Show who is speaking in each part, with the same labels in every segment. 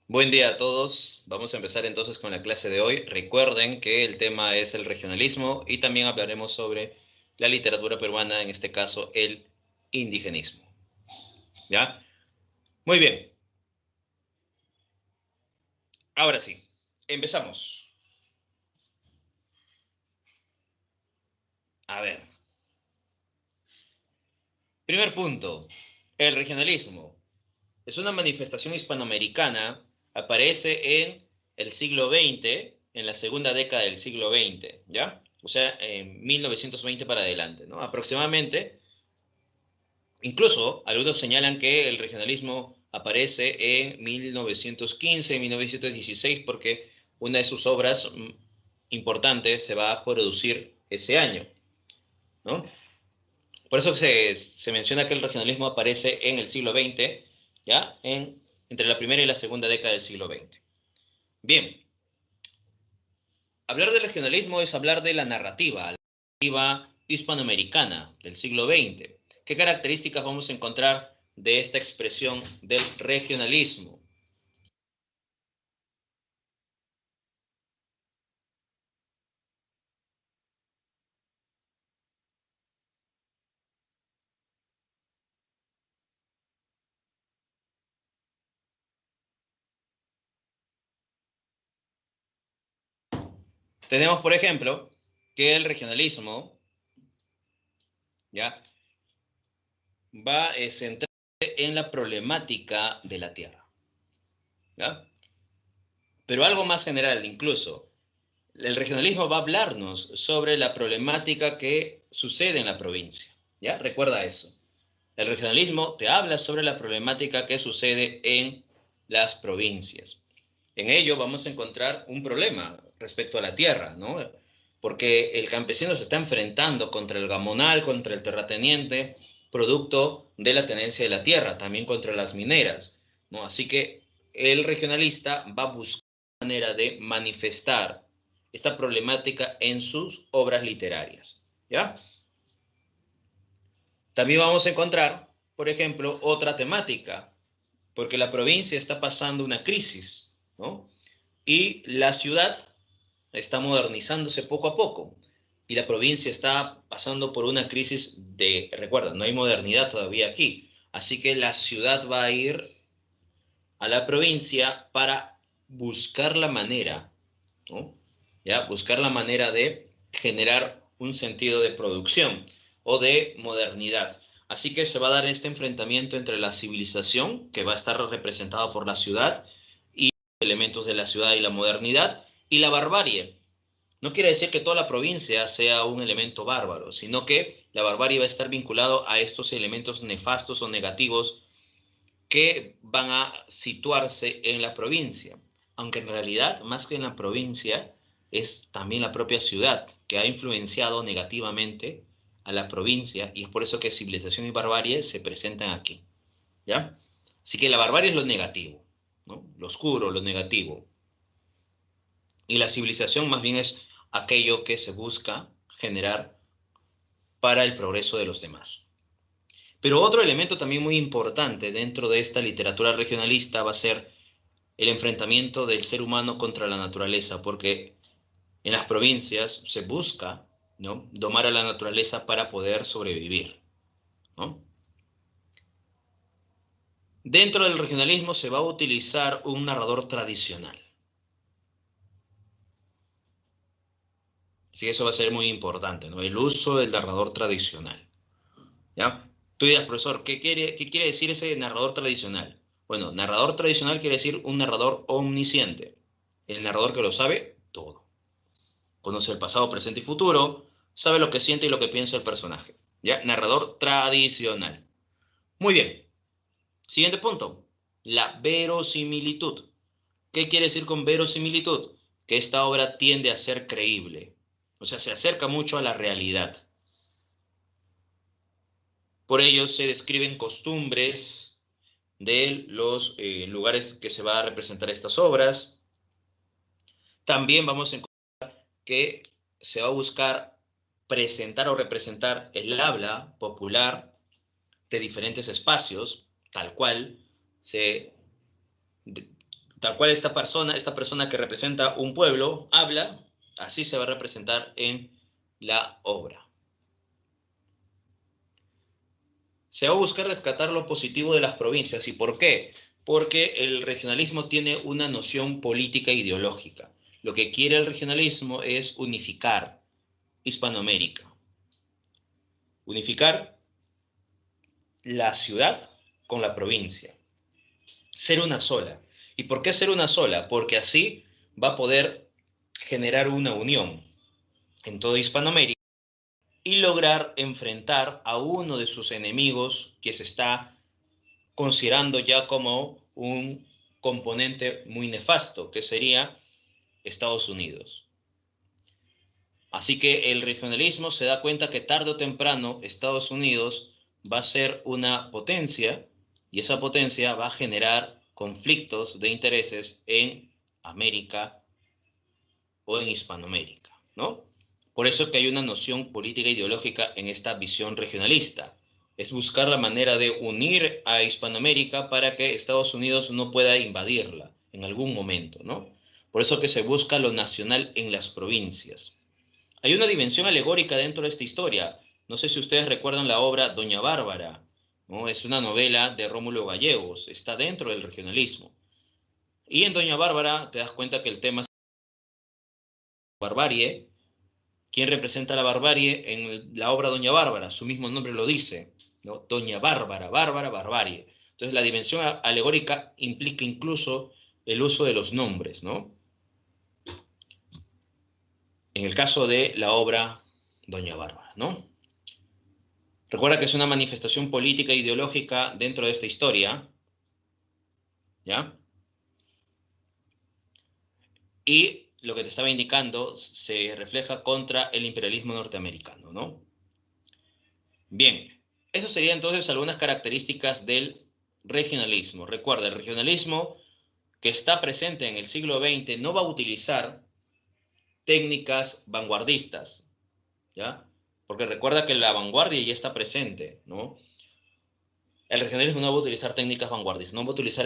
Speaker 1: Buen día a todos. Vamos a empezar entonces con la clase de hoy. Recuerden que el tema es el regionalismo y también hablaremos sobre la literatura peruana, en este caso el indigenismo. ¿Ya? Muy bien. Ahora sí, empezamos. A ver. Primer punto. El regionalismo es una manifestación hispanoamericana. Aparece en el siglo XX, en la segunda década del siglo XX, ¿ya? O sea, en 1920 para adelante, ¿no? Aproximadamente. Incluso algunos señalan que el regionalismo aparece en 1915, 1916, porque una de sus obras importantes se va a producir ese año, ¿no? Por eso se menciona que el regionalismo aparece en el siglo XX, ¿ya? Entre la primera y la segunda década del siglo XX. Bien, hablar del regionalismo es hablar de la narrativa hispanoamericana del siglo XX. ¿Qué características vamos a encontrar de esta expresión del regionalismo? Tenemos, por ejemplo, que el regionalismo, ¿ya?, va a centrarse en la problemática de la tierra, ¿ya? Pero algo más general incluso, el regionalismo va a hablarnos sobre la problemática que sucede en la provincia, ¿ya? Recuerda eso. El regionalismo te habla sobre la problemática que sucede en las provincias. En ello vamos a encontrar un problema respecto a la tierra, ¿no? Porque el campesino se está enfrentando contra el gamonal, contra el terrateniente, producto de la tenencia de la tierra, también contra las mineras, ¿no? Así que el regionalista va a buscar una manera de manifestar esta problemática en sus obras literarias, ¿ya? También vamos a encontrar, por ejemplo, otra temática, porque la provincia está pasando una crisis, ¿no? Y la ciudad está modernizándose poco a poco. Y la provincia está pasando por una crisis recuerda, no hay modernidad todavía aquí. Así que la ciudad va a ir a la provincia para buscar la manera, ¿no? ¿Ya? Buscar la manera de generar un sentido de producción o de modernidad. Así que se va a dar este enfrentamiento entre la civilización, que va a estar representada por la ciudad, y elementos de la ciudad y la modernidad, y la barbarie. No quiere decir que toda la provincia sea un elemento bárbaro, sino que la barbarie va a estar vinculado a estos elementos nefastos o negativos que van a situarse en la provincia, aunque en realidad, más que en la provincia, es también la propia ciudad que ha influenciado negativamente a la provincia, y es por eso que civilización y barbarie se presentan aquí, ¿ya? Así que la barbarie es lo negativo, ¿no? Lo oscuro, lo negativo, y la civilización más bien es aquello que se busca generar para el progreso de los demás. Pero otro elemento también muy importante dentro de esta literatura regionalista va a ser el enfrentamiento del ser humano contra la naturaleza, porque en las provincias se busca, ¿no?, domar a la naturaleza para poder sobrevivir, ¿no? Dentro del regionalismo se va a utilizar un narrador tradicional. Así que eso va a ser muy importante, ¿no? El uso del narrador tradicional, ¿ya? Tú dirás, profesor, ¿qué quiere decir ese narrador tradicional? Bueno, narrador tradicional quiere decir un narrador omnisciente, el narrador que lo sabe todo. Conoce el pasado, presente y futuro, sabe lo que siente y lo que piensa el personaje. ¿Ya? Narrador tradicional. Muy bien. Siguiente punto. La verosimilitud. ¿Qué quiere decir con verosimilitud? Que esta obra tiende a ser creíble. O sea, se acerca mucho a la realidad. Por ello se describen costumbres de los lugares que se va a representar estas obras. También vamos a encontrar que se va a buscar presentar o representar el habla popular de diferentes espacios, tal cual se Tal cual esta persona que representa un pueblo, habla, así se va a representar en la obra. Se va a buscar rescatar lo positivo de las provincias. ¿Y por qué? Porque el regionalismo tiene una noción política e ideológica. Lo que quiere el regionalismo es unificar Hispanoamérica. Unificar la ciudad con la provincia. Ser una sola. ¿Y por qué ser una sola? Porque así va a poder generar una unión en toda Hispanoamérica y lograr enfrentar a uno de sus enemigos que se está considerando ya como un componente muy nefasto, que sería Estados Unidos. Así que el regionalismo se da cuenta que tarde o temprano Estados Unidos va a ser una potencia y esa potencia va a generar conflictos de intereses en América o en Hispanoamérica, ¿no? Por eso es que hay una noción política e ideológica en esta visión regionalista. Es buscar la manera de unir a Hispanoamérica para que Estados Unidos no pueda invadirla en algún momento, ¿no? Por eso que se busca lo nacional en las provincias. Hay una dimensión alegórica dentro de esta historia. No sé si ustedes recuerdan la obra Doña Bárbara, ¿no? Es una novela de Rómulo Gallegos, está dentro del regionalismo. Y en Doña Bárbara te das cuenta que el tema es barbarie. ¿Quién representa la barbarie en la obra Doña Bárbara? Su mismo nombre lo dice, ¿no? Doña Bárbara, Bárbara, barbarie. Entonces la dimensión alegórica implica incluso el uso de los nombres, ¿no? En el caso de la obra Doña Bárbara, ¿no? Recuerda que es una manifestación política e ideológica dentro de esta historia, ¿ya? Y lo que te estaba indicando se refleja contra el imperialismo norteamericano, ¿no? Bien, eso serían entonces algunas características del regionalismo. Recuerda, el regionalismo que está presente en el siglo XX no va a utilizar técnicas vanguardistas, ¿ya? Porque recuerda que la vanguardia ya está presente, ¿no? El regionalismo no va a utilizar técnicas vanguardistas, no va a utilizar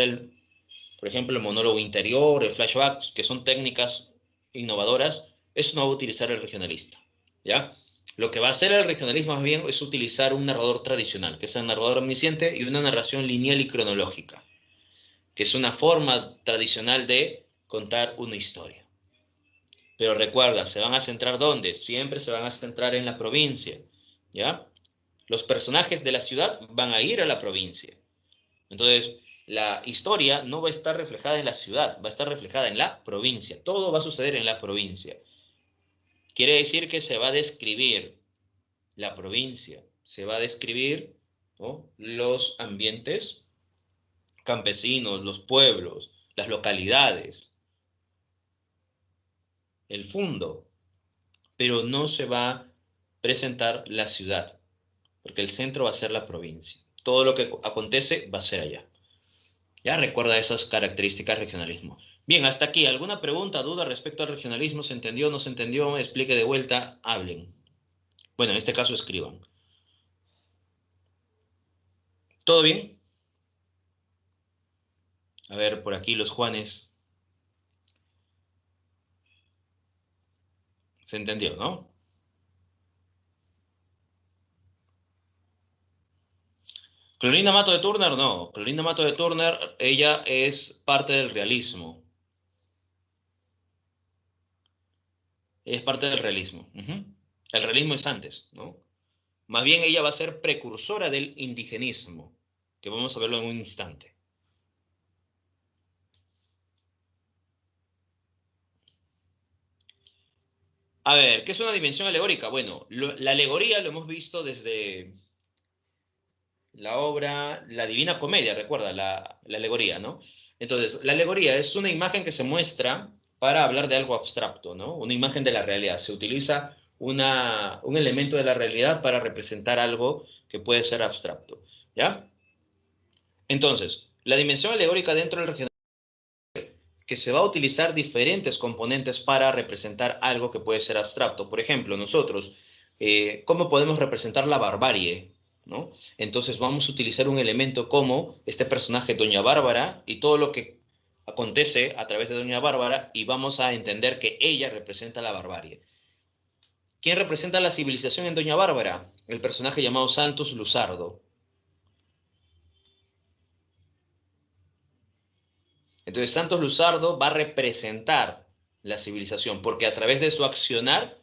Speaker 1: por ejemplo, el monólogo interior, el flashback, que son técnicas innovadoras, eso no va a utilizar el regionalista, ¿ya? Lo que va a hacer el regionalismo más bien es utilizar un narrador tradicional, que es el narrador omnisciente, y una narración lineal y cronológica, que es una forma tradicional de contar una historia. Pero recuerda, ¿se van a centrar dónde? Siempre se van a centrar en la provincia, ¿ya? Los personajes de la ciudad van a ir a la provincia. Entonces, la historia no va a estar reflejada en la ciudad, va a estar reflejada en la provincia. Todo va a suceder en la provincia. Quiere decir que se va a describir la provincia, se va a describir, ¿no?, los ambientes campesinos, los pueblos, las localidades, el fondo, pero no se va a presentar la ciudad, porque el centro va a ser la provincia. Todo lo que acontece va a ser allá. Ya recuerda esas características del regionalismo. Bien, hasta aquí. ¿Alguna pregunta, duda respecto al regionalismo? ¿Se entendió, no se entendió? Explique de vuelta, hablen. Bueno, en este caso escriban. ¿Todo bien? A ver, por aquí los Juanes. ¿Se entendió, no? Clorinda Mato de Turner, no. Clorinda Mato de Turner, ella es parte del realismo. Ella es parte del realismo. El realismo es antes, ¿no? Más bien ella va a ser precursora del indigenismo, que vamos a verlo en un instante. A ver, ¿qué es una dimensión alegórica? Bueno, la alegoría lo hemos visto desde la obra La Divina Comedia, recuerda, la alegoría, ¿no? Entonces, la alegoría es una imagen que se muestra para hablar de algo abstracto, ¿no? Una imagen de la realidad. Se utiliza un elemento de la realidad para representar algo que puede ser abstracto, ¿ya? Entonces, la dimensión alegórica dentro del regionalismo, que se va a utilizar diferentes componentes para representar algo que puede ser abstracto. Por ejemplo, nosotros, ¿cómo podemos representar la barbarie? ¿No? Entonces vamos a utilizar un elemento como este personaje Doña Bárbara y todo lo que acontece a través de doña Bárbara y vamos a entender que ella representa la barbarie. ¿Quién representa la civilización en doña Bárbara? El personaje llamado Santos Luzardo. Entonces Santos Luzardo va a representar la civilización porque a través de su accionar,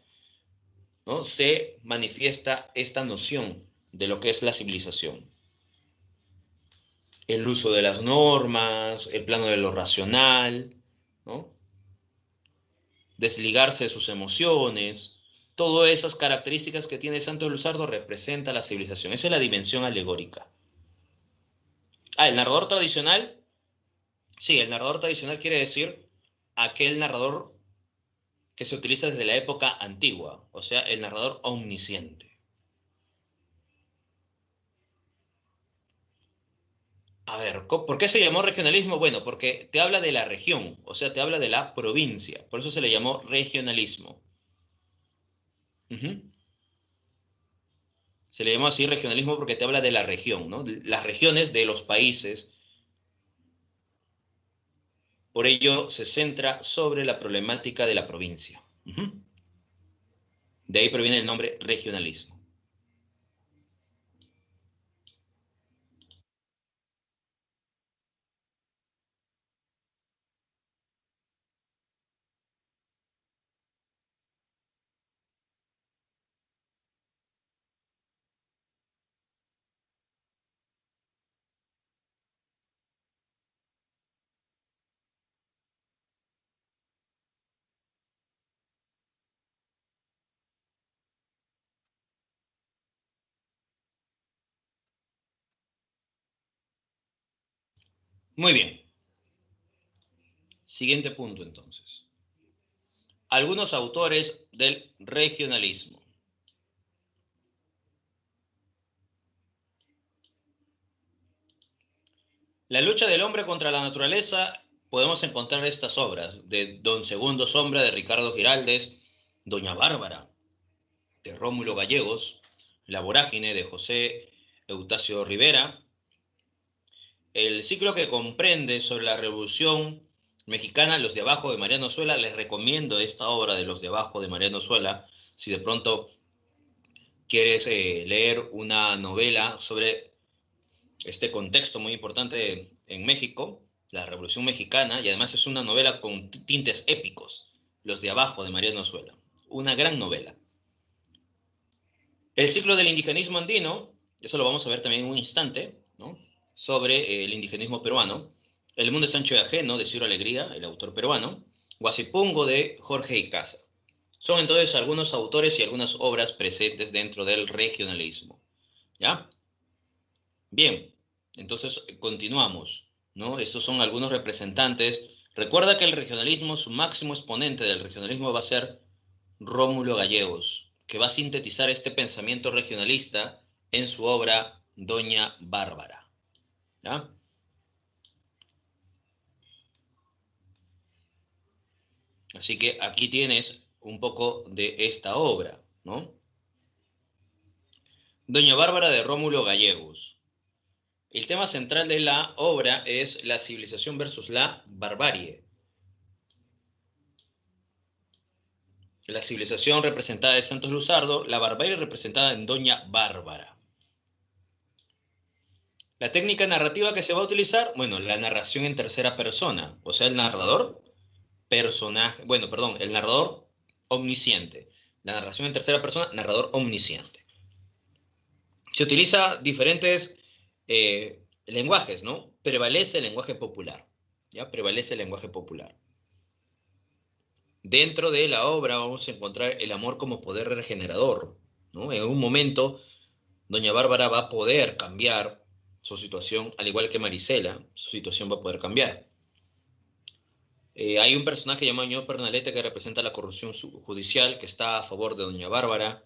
Speaker 1: ¿no?, se manifiesta esta noción de lo que es la civilización. El uso de las normas, el plano de lo racional, ¿no?, desligarse de sus emociones, todas esas características que tiene Santos Luzardo representa la civilización. Esa es la dimensión alegórica. El narrador tradicional, sí, el narrador tradicional quiere decir aquel narrador que se utiliza desde la época antigua, o sea, el narrador omnisciente. A ver, ¿por qué se llamó regionalismo? Bueno, porque te habla de la región, o sea, te habla de la provincia, por eso se le llamó regionalismo. Uh-huh. Se le llamó así regionalismo porque te habla de la región, ¿no? Las regiones de los países. Por ello se centra sobre la problemática de la provincia. Uh-huh. De ahí proviene el nombre regionalismo. Muy bien. Siguiente punto entonces. Algunos autores del regionalismo. La lucha del hombre contra la naturaleza, podemos encontrar estas obras de Don Segundo Sombra de Ricardo Giraldes, Doña Bárbara de Rómulo Gallegos, La vorágine de José Eustacio Rivera, el ciclo que comprende sobre la Revolución Mexicana, Los de Abajo de Mariano Suela. Les recomiendo esta obra de Los de Abajo de Mariano Suela, si de pronto quieres leer una novela sobre este contexto muy importante en México, la Revolución Mexicana, y además es una novela con tintes épicos, Los de Abajo de Mariano Suela. Una gran novela. El ciclo del indigenismo andino, eso lo vamos a ver también en un instante, ¿no?, sobre el indigenismo peruano. El mundo es ancho y ajeno, de Ciro Alegría, el autor peruano. Guasipungo, de Jorge Icaza. Son entonces algunos autores y algunas obras presentes dentro del regionalismo. ¿Ya? Bien, entonces continuamos, ¿no? Estos son algunos representantes. Recuerda que el regionalismo, su máximo exponente del regionalismo va a ser Rómulo Gallegos, que va a sintetizar este pensamiento regionalista en su obra Doña Bárbara. ¿Ya? Así que aquí tienes un poco de esta obra, ¿no? Doña Bárbara de Rómulo Gallegos. El tema central de la obra es la civilización versus la barbarie. La civilización representada en Santos Luzardo, la barbarie representada en Doña Bárbara. La técnica narrativa que se va a utilizar, bueno, la narración en tercera persona, o sea, el narrador personaje, bueno, perdón, el narrador omnisciente. La narración en tercera persona, narrador omnisciente. Se utiliza diferentes lenguajes, ¿no? Prevalece el lenguaje popular, ¿ya? Prevalece el lenguaje popular. Dentro de la obra vamos a encontrar el amor como poder regenerador, ¿no? En un momento, doña Bárbara va a poder cambiar su situación, al igual que Marisela, su situación va a poder cambiar. Hay un personaje llamado Ño Pernalete que representa la corrupción judicial, que está a favor de doña Bárbara.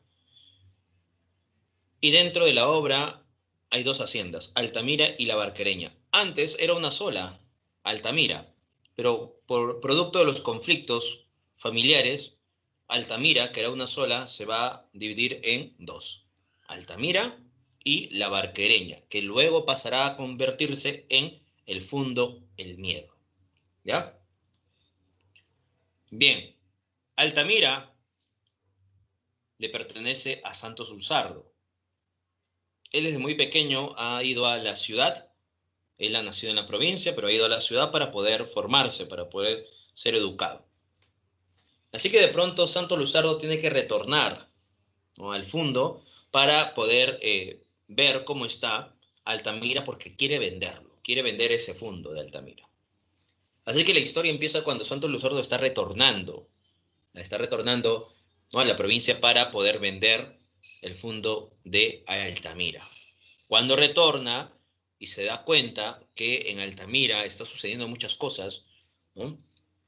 Speaker 1: Y dentro de la obra hay dos haciendas, Altamira y La Barquereña. Antes era una sola, Altamira, pero por producto de los conflictos familiares, Altamira, que era una sola, se va a dividir en dos. Altamira y La Barquereña, que luego pasará a convertirse en el Fundo El Miedo. ¿Ya? Bien, Altamira le pertenece a Santos Luzardo. Él desde muy pequeño ha ido a la ciudad. Él ha nacido en la provincia, pero ha ido a la ciudad para poder formarse, para poder ser educado. Así que de pronto Santos Luzardo tiene que retornar, ¿no?, al fondo para poder ver cómo está Altamira porque quiere venderlo, quiere vender ese fondo de Altamira. Así que la historia empieza cuando Santos Luzardo está retornando, ¿no?, a la provincia para poder vender el fondo de Altamira. Cuando retorna y se da cuenta que en Altamira está sucediendo muchas cosas, ¿no?,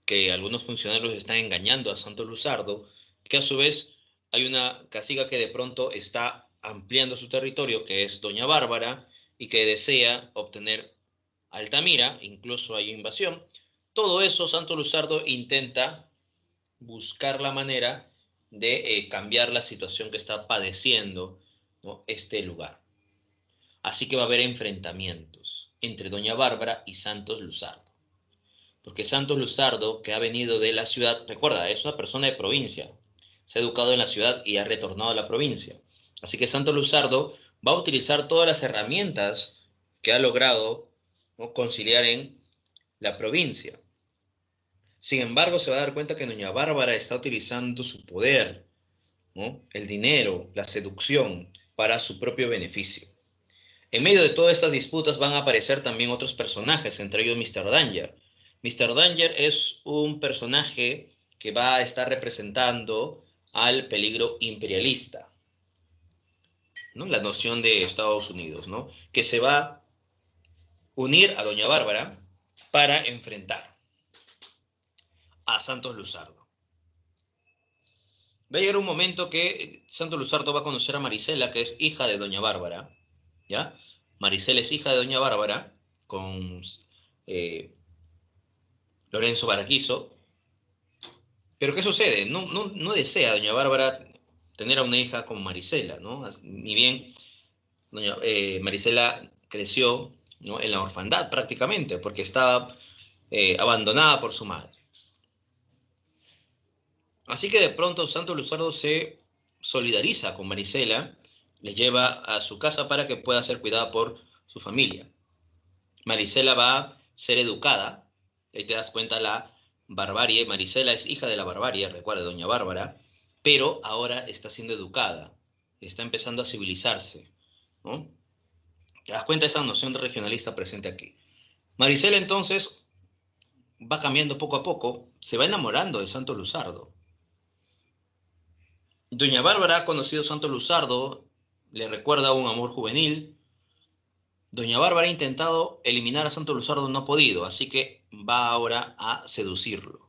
Speaker 1: que algunos funcionarios están engañando a Santos Luzardo, que a su vez hay una casiga que de pronto está ampliando su territorio, que es Doña Bárbara, y que desea obtener Altamira, incluso hay invasión. Todo eso Santos Luzardo intenta buscar la manera de cambiar la situación que está padeciendo, ¿no?, este lugar. Así que va a haber enfrentamientos entre Doña Bárbara y Santos Luzardo. Porque Santos Luzardo, que ha venido de la ciudad, recuerda, es una persona de provincia, se ha educado en la ciudad y ha retornado a la provincia. Así que Santos Luzardo va a utilizar todas las herramientas que ha logrado, ¿no?, conciliar en la provincia. Sin embargo, se va a dar cuenta que Doña Bárbara está utilizando su poder, ¿no?, el dinero, la seducción, para su propio beneficio. En medio de todas estas disputas van a aparecer también otros personajes, entre ellos Mr. Danger. Mr. Danger es un personaje que va a estar representando al peligro imperialista, ¿no?, la noción de Estados Unidos, ¿no?, que se va a unir a Doña Bárbara para enfrentar a Santos Luzardo. Va a llegar un momento que Santos Luzardo va a conocer a Marisela, que es hija de Doña Bárbara, ¿ya? Marisela es hija de Doña Bárbara, con Lorenzo Baraquizo. Pero ¿qué sucede? No desea Doña Bárbara tener a una hija como Marisela, ¿no? Ni bien Marisela creció, ¿no?, en la orfandad prácticamente, porque estaba abandonada por su madre. Así que de pronto Santos Luzardo se solidariza con Marisela, le lleva a su casa para que pueda ser cuidada por su familia. Marisela va a ser educada, ahí te das cuenta la barbarie. Marisela es hija de la barbarie, recuerda, Doña Bárbara, pero ahora está siendo educada, está empezando a civilizarse, ¿no? Te das cuenta de esa noción de regionalista presente aquí. Marisela entonces va cambiando poco a poco, se va enamorando de Santos Luzardo. Doña Bárbara ha conocido a Santos Luzardo, le recuerda un amor juvenil. Doña Bárbara ha intentado eliminar a Santos Luzardo, no ha podido, así que va ahora a seducirlo.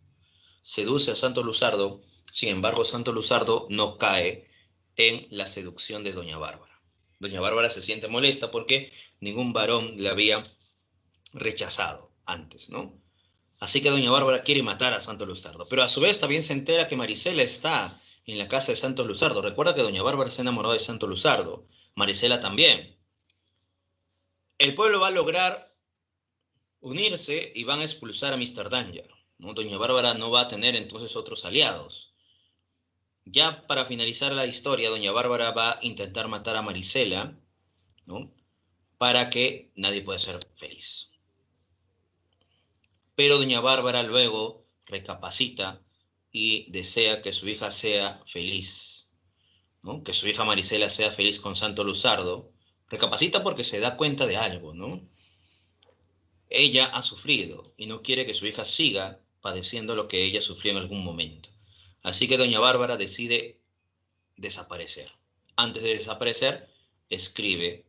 Speaker 1: Seduce a Santos Luzardo, sin embargo, Santos Luzardo no cae en la seducción de Doña Bárbara. Doña Bárbara se siente molesta porque ningún varón le había rechazado antes, ¿no? Así que Doña Bárbara quiere matar a Santos Luzardo, pero a su vez también se entera que Marisela está en la casa de Santos Luzardo. Recuerda que Doña Bárbara se ha enamorado de Santos Luzardo, Marisela también. El pueblo va a lograr unirse y van a expulsar a Mr. Danger, ¿no? Doña Bárbara no va a tener entonces otros aliados. Ya para finalizar la historia, Doña Bárbara va a intentar matar a Marisela, ¿no?, para que nadie pueda ser feliz. Pero Doña Bárbara luego recapacita y desea que su hija sea feliz, ¿no?, que su hija Marisela sea feliz con Santo Luzardo. Recapacita porque se da cuenta de algo, ¿no? Ella ha sufrido y no quiere que su hija siga padeciendo lo que ella sufrió en algún momento. Así que Doña Bárbara decide desaparecer. Antes de desaparecer, escribe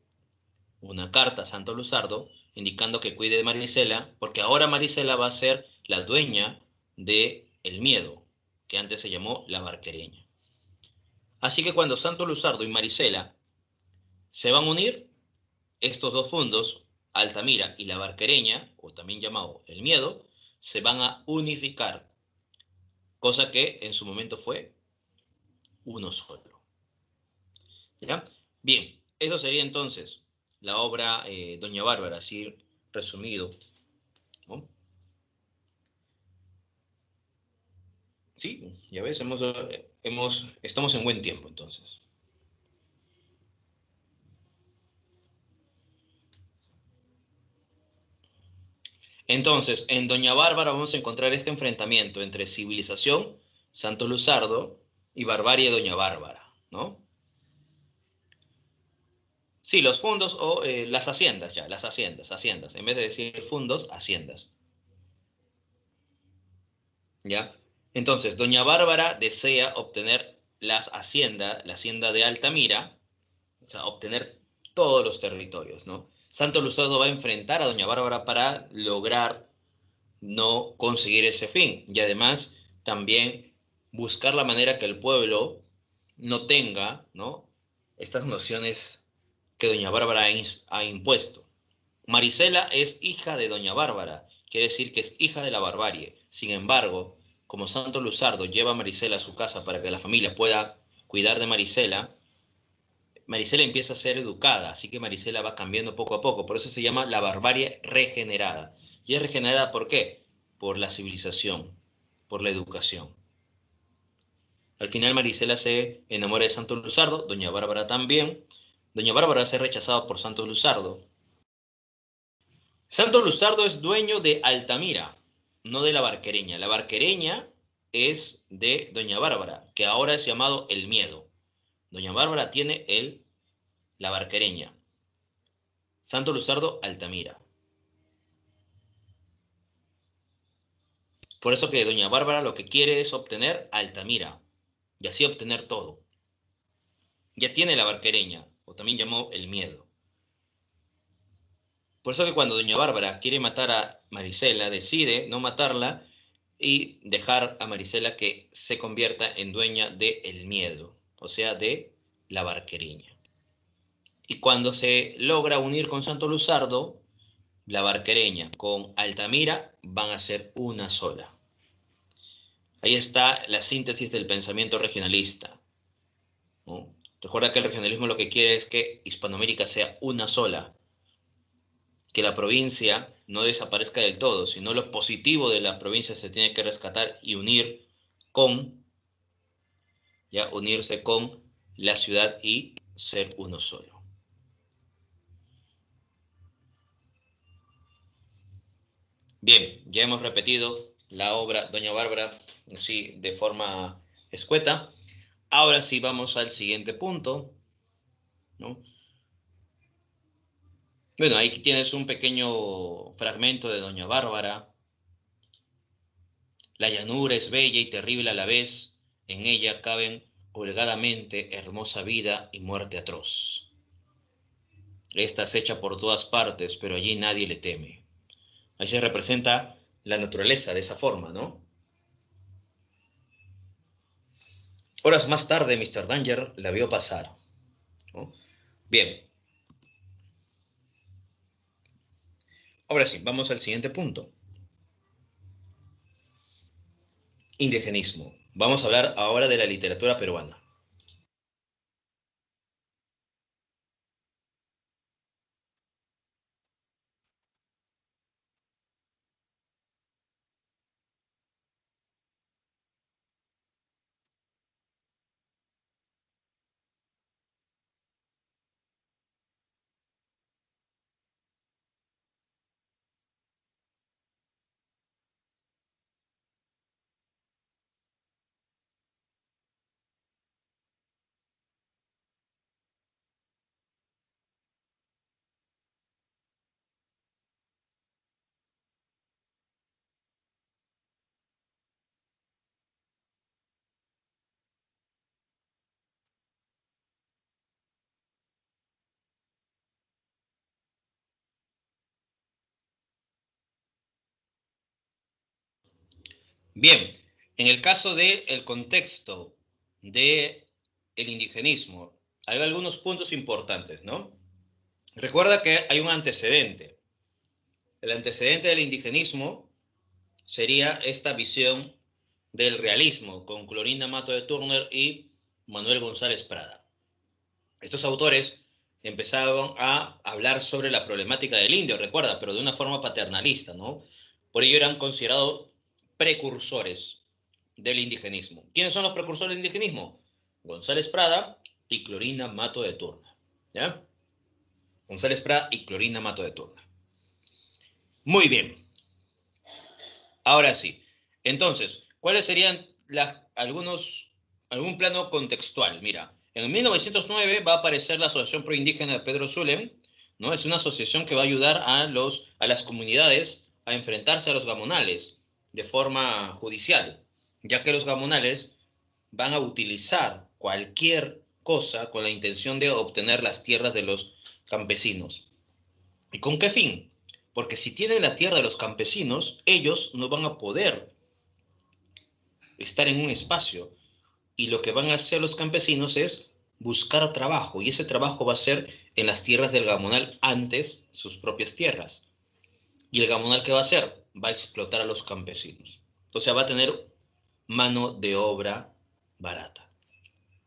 Speaker 1: una carta a Santo Luzardo indicando que cuide de Marisela, porque ahora Marisela va a ser la dueña de El Miedo, que antes se llamó La Barquereña. Así que cuando Santo Luzardo y Marisela se van a unir, estos dos fundos, Altamira y La Barquereña, o también llamado El Miedo, se van a unificar, cosa que en su momento fue uno solo. ¿Ya? Bien, eso sería entonces la obra Doña Bárbara, así resumido, ¿no? Sí, ya ves, estamos en buen tiempo entonces. Entonces, en Doña Bárbara vamos a encontrar este enfrentamiento entre civilización, Santo Luzardo, y barbarie, Doña Bárbara, ¿no? Sí, los fundos o las haciendas, ya, las haciendas. En vez de decir fundos, haciendas, ¿ya? Entonces, Doña Bárbara desea obtener la hacienda de Altamira, o sea, obtener todos los territorios, ¿no? Santo Luzardo va a enfrentar a Doña Bárbara para lograr no conseguir ese fin y además también buscar la manera que el pueblo no tenga, ¿no? Estas nociones que Doña Bárbara ha impuesto. Marisela es hija de Doña Bárbara, quiere decir que es hija de la barbarie. Sin embargo, como Santo Luzardo lleva a Marisela a su casa para que la familia pueda cuidar de Marisela, Marisela empieza a ser educada, así que Marisela va cambiando poco a poco. Por eso se llama la barbarie regenerada. ¿Y es regenerada por qué? Por la civilización, por la educación. Al final Marisela se enamora de Santo Luzardo, Doña Bárbara también. Doña Bárbara va a ser rechazada por Santo Luzardo. Santo Luzardo es dueño de Altamira, no de la Barquereña. La Barquereña es de Doña Bárbara, que ahora es llamado El Miedo. Doña Bárbara tiene la Barquereña. Santo Luzardo, Altamira. Por eso que Doña Bárbara lo que quiere es obtener Altamira y así obtener todo. Ya tiene la Barquereña, o también llamó El Miedo. Por eso que cuando Doña Bárbara quiere matar a Marisela, decide no matarla y dejar a Marisela que se convierta en dueña de El Miedo, o sea, de la Barquereña. Y cuando se logra unir con Santo Luzardo, la Barquereña con Altamira van a ser una sola. Ahí está la síntesis del pensamiento regionalista, ¿no? Recuerda que el regionalismo lo que quiere es que Hispanoamérica sea una sola, que la provincia no desaparezca del todo, sino lo positivo de la provincia se tiene que rescatar y unir con, ya unirse con la ciudad y ser uno solo. Bien, ya hemos repetido la obra Doña Bárbara, así de forma escueta. Ahora sí vamos al siguiente punto, ¿no? Bueno, ahí tienes un pequeño fragmento de Doña Bárbara. La llanura es bella y terrible a la vez, en ella caben holgadamente hermosa vida y muerte atroz. Esta acecha por todas partes, pero allí nadie le teme. Ahí se representa la naturaleza de esa forma, ¿no? Horas más tarde, Mr. Danger la vio pasar, ¿no? Bien, ahora sí, vamos al siguiente punto. Indigenismo. Vamos a hablar ahora de la literatura peruana. Bien, en el caso del contexto del indigenismo, hay algunos puntos importantes, ¿no? Recuerda que hay un antecedente. El antecedente del indigenismo sería esta visión del realismo con Clorinda Mato de Turner y Manuel González Prada. Estos autores empezaban a hablar sobre la problemática del indio, recuerda, pero de una forma paternalista, ¿no? Por ello eran considerados precursores del indigenismo. ¿Quiénes son los precursores del indigenismo? González Prada y Clorina Mato de Turner. ¿Ya? González Prada y Clorina Mato de Turner. Muy bien. Ahora sí. Entonces, ¿cuáles serían algún plano contextual? Mira, en 1909 va a aparecer la Asociación Proindígena de Pedro Zulem, ¿no? Es una asociación que va a ayudar a las comunidades a enfrentarse a los gamonales de forma judicial, ya que los gamonales van a utilizar cualquier cosa con la intención de obtener las tierras de los campesinos. ¿Y con qué fin? Porque si tienen la tierra de los campesinos, ellos no van a poder estar en un espacio y lo que van a hacer los campesinos es buscar trabajo y ese trabajo va a ser en las tierras del gamonal antes sus propias tierras. ¿Y el gamonal qué va a hacer? Va a explotar a los campesinos. O sea, va a tener mano de obra barata.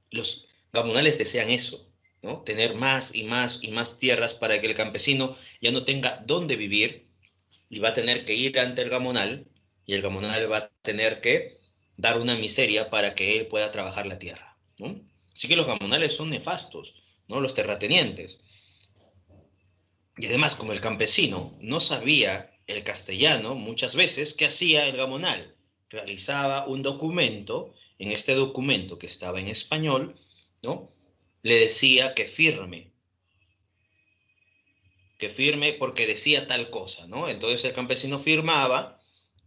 Speaker 1: Los gamonales desean eso, ¿no? Tener más y más y más tierras para que el campesino ya no tenga dónde vivir y va a tener que ir ante el gamonal y el gamonal va a tener que dar una miseria para que él pueda trabajar la tierra, ¿no? Así que los gamonales son nefastos, ¿no? Los terratenientes. Y además, como el campesino no sabía el castellano, muchas veces, ¿qué hacía el gamonal? Realizaba un documento, en este documento que estaba en español, ¿no? Le decía que firme porque decía tal cosa, ¿no? Entonces el campesino firmaba,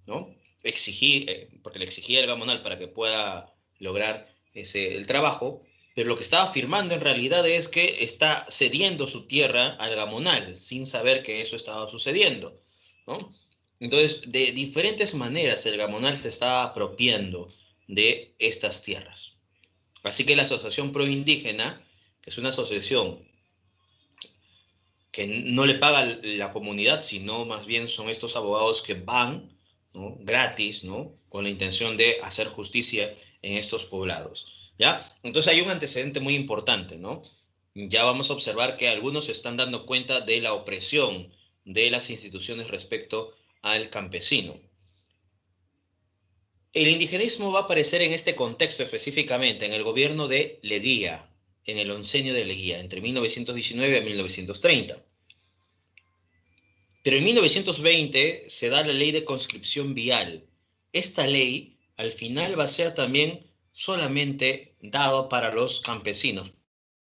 Speaker 1: ¿no? Porque le exigía el gamonal para que pueda lograr el trabajo, pero lo que estaba firmando en realidad es que está cediendo su tierra al gamonal, sin saber que eso estaba sucediendo, ¿no? Entonces, de diferentes maneras el gamonal se estaba apropiando de estas tierras. Así que la Asociación Proindígena, que es una asociación que no le paga la comunidad, sino más bien son estos abogados que van, ¿no? Gratis, ¿no? Con la intención de hacer justicia en estos poblados, ¿ya? Entonces hay un antecedente muy importante, ¿no? Ya vamos a observar que algunos se están dando cuenta de la opresión de las instituciones respecto al campesino. El indigenismo va a aparecer en este contexto específicamente en el gobierno de Leguía, en el oncenio de Leguía, entre 1919 a 1930. Pero en 1920 se da la ley de conscripción vial. Esta ley al final va a ser también solamente dada para los campesinos,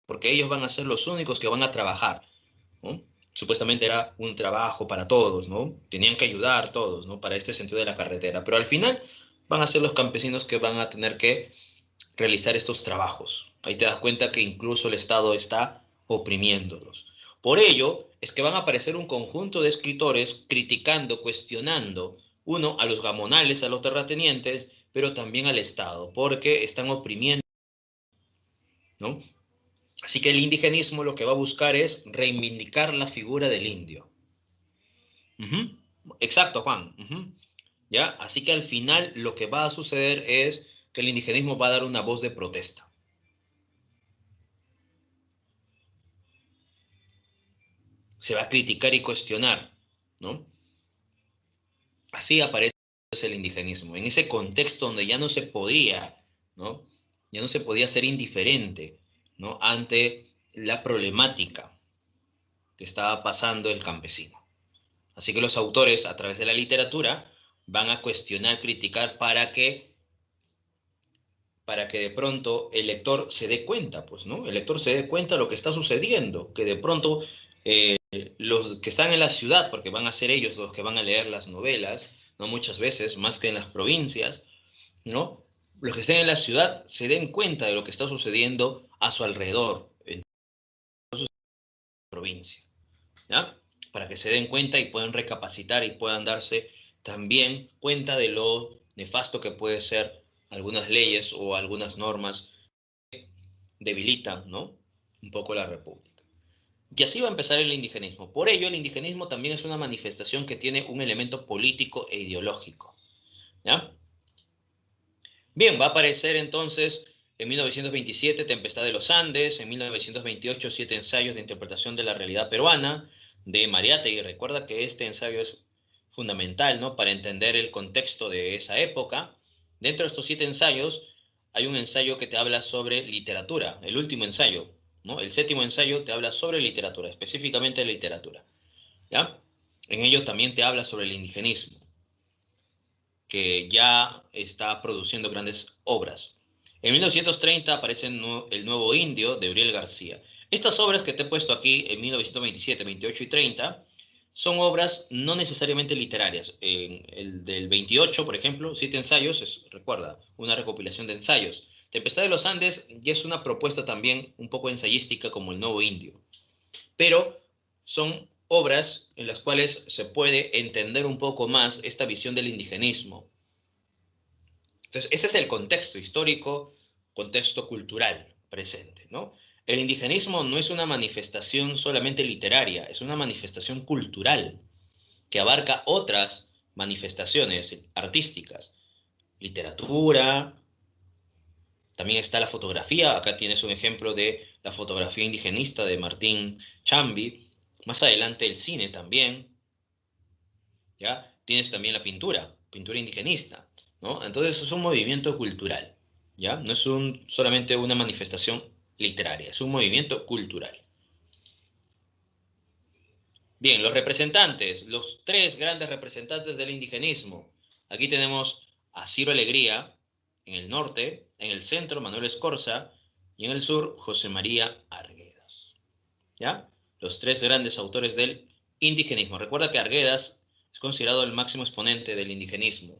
Speaker 1: porque ellos van a ser los únicos que van a trabajar, ¿no? Supuestamente era un trabajo para todos, ¿no? Tenían que ayudar todos, ¿no? Para este sentido de la carretera, pero al final van a ser los campesinos que van a tener que realizar estos trabajos. Ahí te das cuenta que incluso el Estado está oprimiéndolos. Por ello es que van a aparecer un conjunto de escritores criticando, cuestionando, uno, a los gamonales, a los terratenientes, pero también al Estado, porque están oprimiendo, ¿no? Así que el indigenismo lo que va a buscar es reivindicar la figura del indio. Exacto, Juan. ¿Ya? Así que al final lo que va a suceder es que el indigenismo va a dar una voz de protesta. Se va a criticar y cuestionar, ¿no? Así aparece el indigenismo, en ese contexto donde ya no se podía, ¿no? Ya no se podía ser indiferente, ¿no? Ante la problemática que estaba pasando el campesino. Así que los autores, a través de la literatura, van a cuestionar, criticar para que de pronto el lector se dé cuenta, pues, ¿no? El lector se dé cuenta de lo que está sucediendo, que de pronto los que están en la ciudad, porque van a ser ellos los que van a leer las novelas, ¿no? Muchas veces, más que en las provincias, ¿no? Los que estén en la ciudad se den cuenta de lo que está sucediendo a su alrededor, en la provincia, ¿ya? Para que se den cuenta y puedan recapacitar y puedan darse también cuenta de lo nefasto que puede ser algunas leyes o algunas normas debilitan, ¿no? Un poco la república. Y así va a empezar el indigenismo. Por ello, el indigenismo también es una manifestación que tiene un elemento político e ideológico, ¿ya? Bien, va a aparecer entonces en 1927 Tempestad de los Andes, en 1928 Siete ensayos de interpretación de la realidad peruana, de Mariátegui. Recuerda que este ensayo es fundamental, ¿no? Para entender el contexto de esa época, Dentro de estos 7 ensayos, hay un ensayo que te habla sobre literatura, el último ensayo, ¿no? El séptimo ensayo te habla sobre literatura, específicamente de literatura, ¿ya? En ello también te habla sobre el indigenismo, que ya está produciendo grandes obras. En 1930 aparece El Nuevo Indio de Uriel García. Estas obras que te he puesto aquí en 1927, 28 y 30 son obras no necesariamente literarias. En el del 28, por ejemplo, 7 ensayos, recuerda, una recopilación de ensayos. Tempestad de los Andes ya es una propuesta también un poco ensayística como El Nuevo Indio, pero son obras en las cuales se puede entender un poco más esta visión del indigenismo. Entonces, ese es el contexto histórico, contexto cultural presente, ¿no? El indigenismo no es una manifestación solamente literaria, es una manifestación cultural que abarca otras manifestaciones artísticas, literatura, también está la fotografía. Acá tienes un ejemplo de la fotografía indigenista de Martín Chambi. Más adelante el cine también, ¿ya? Tienes también la pintura, pintura indigenista, ¿no? Entonces es un movimiento cultural, ¿ya? No es solamente una manifestación literaria, es un movimiento cultural. Bien, los representantes, los 3 grandes representantes del indigenismo. Aquí tenemos a Ciro Alegría, en el norte, en el centro Manuel Escorza y en el sur José María Arguedas, ¿ya? Los 3 grandes autores del indigenismo. Recuerda que Arguedas es considerado el máximo exponente del indigenismo.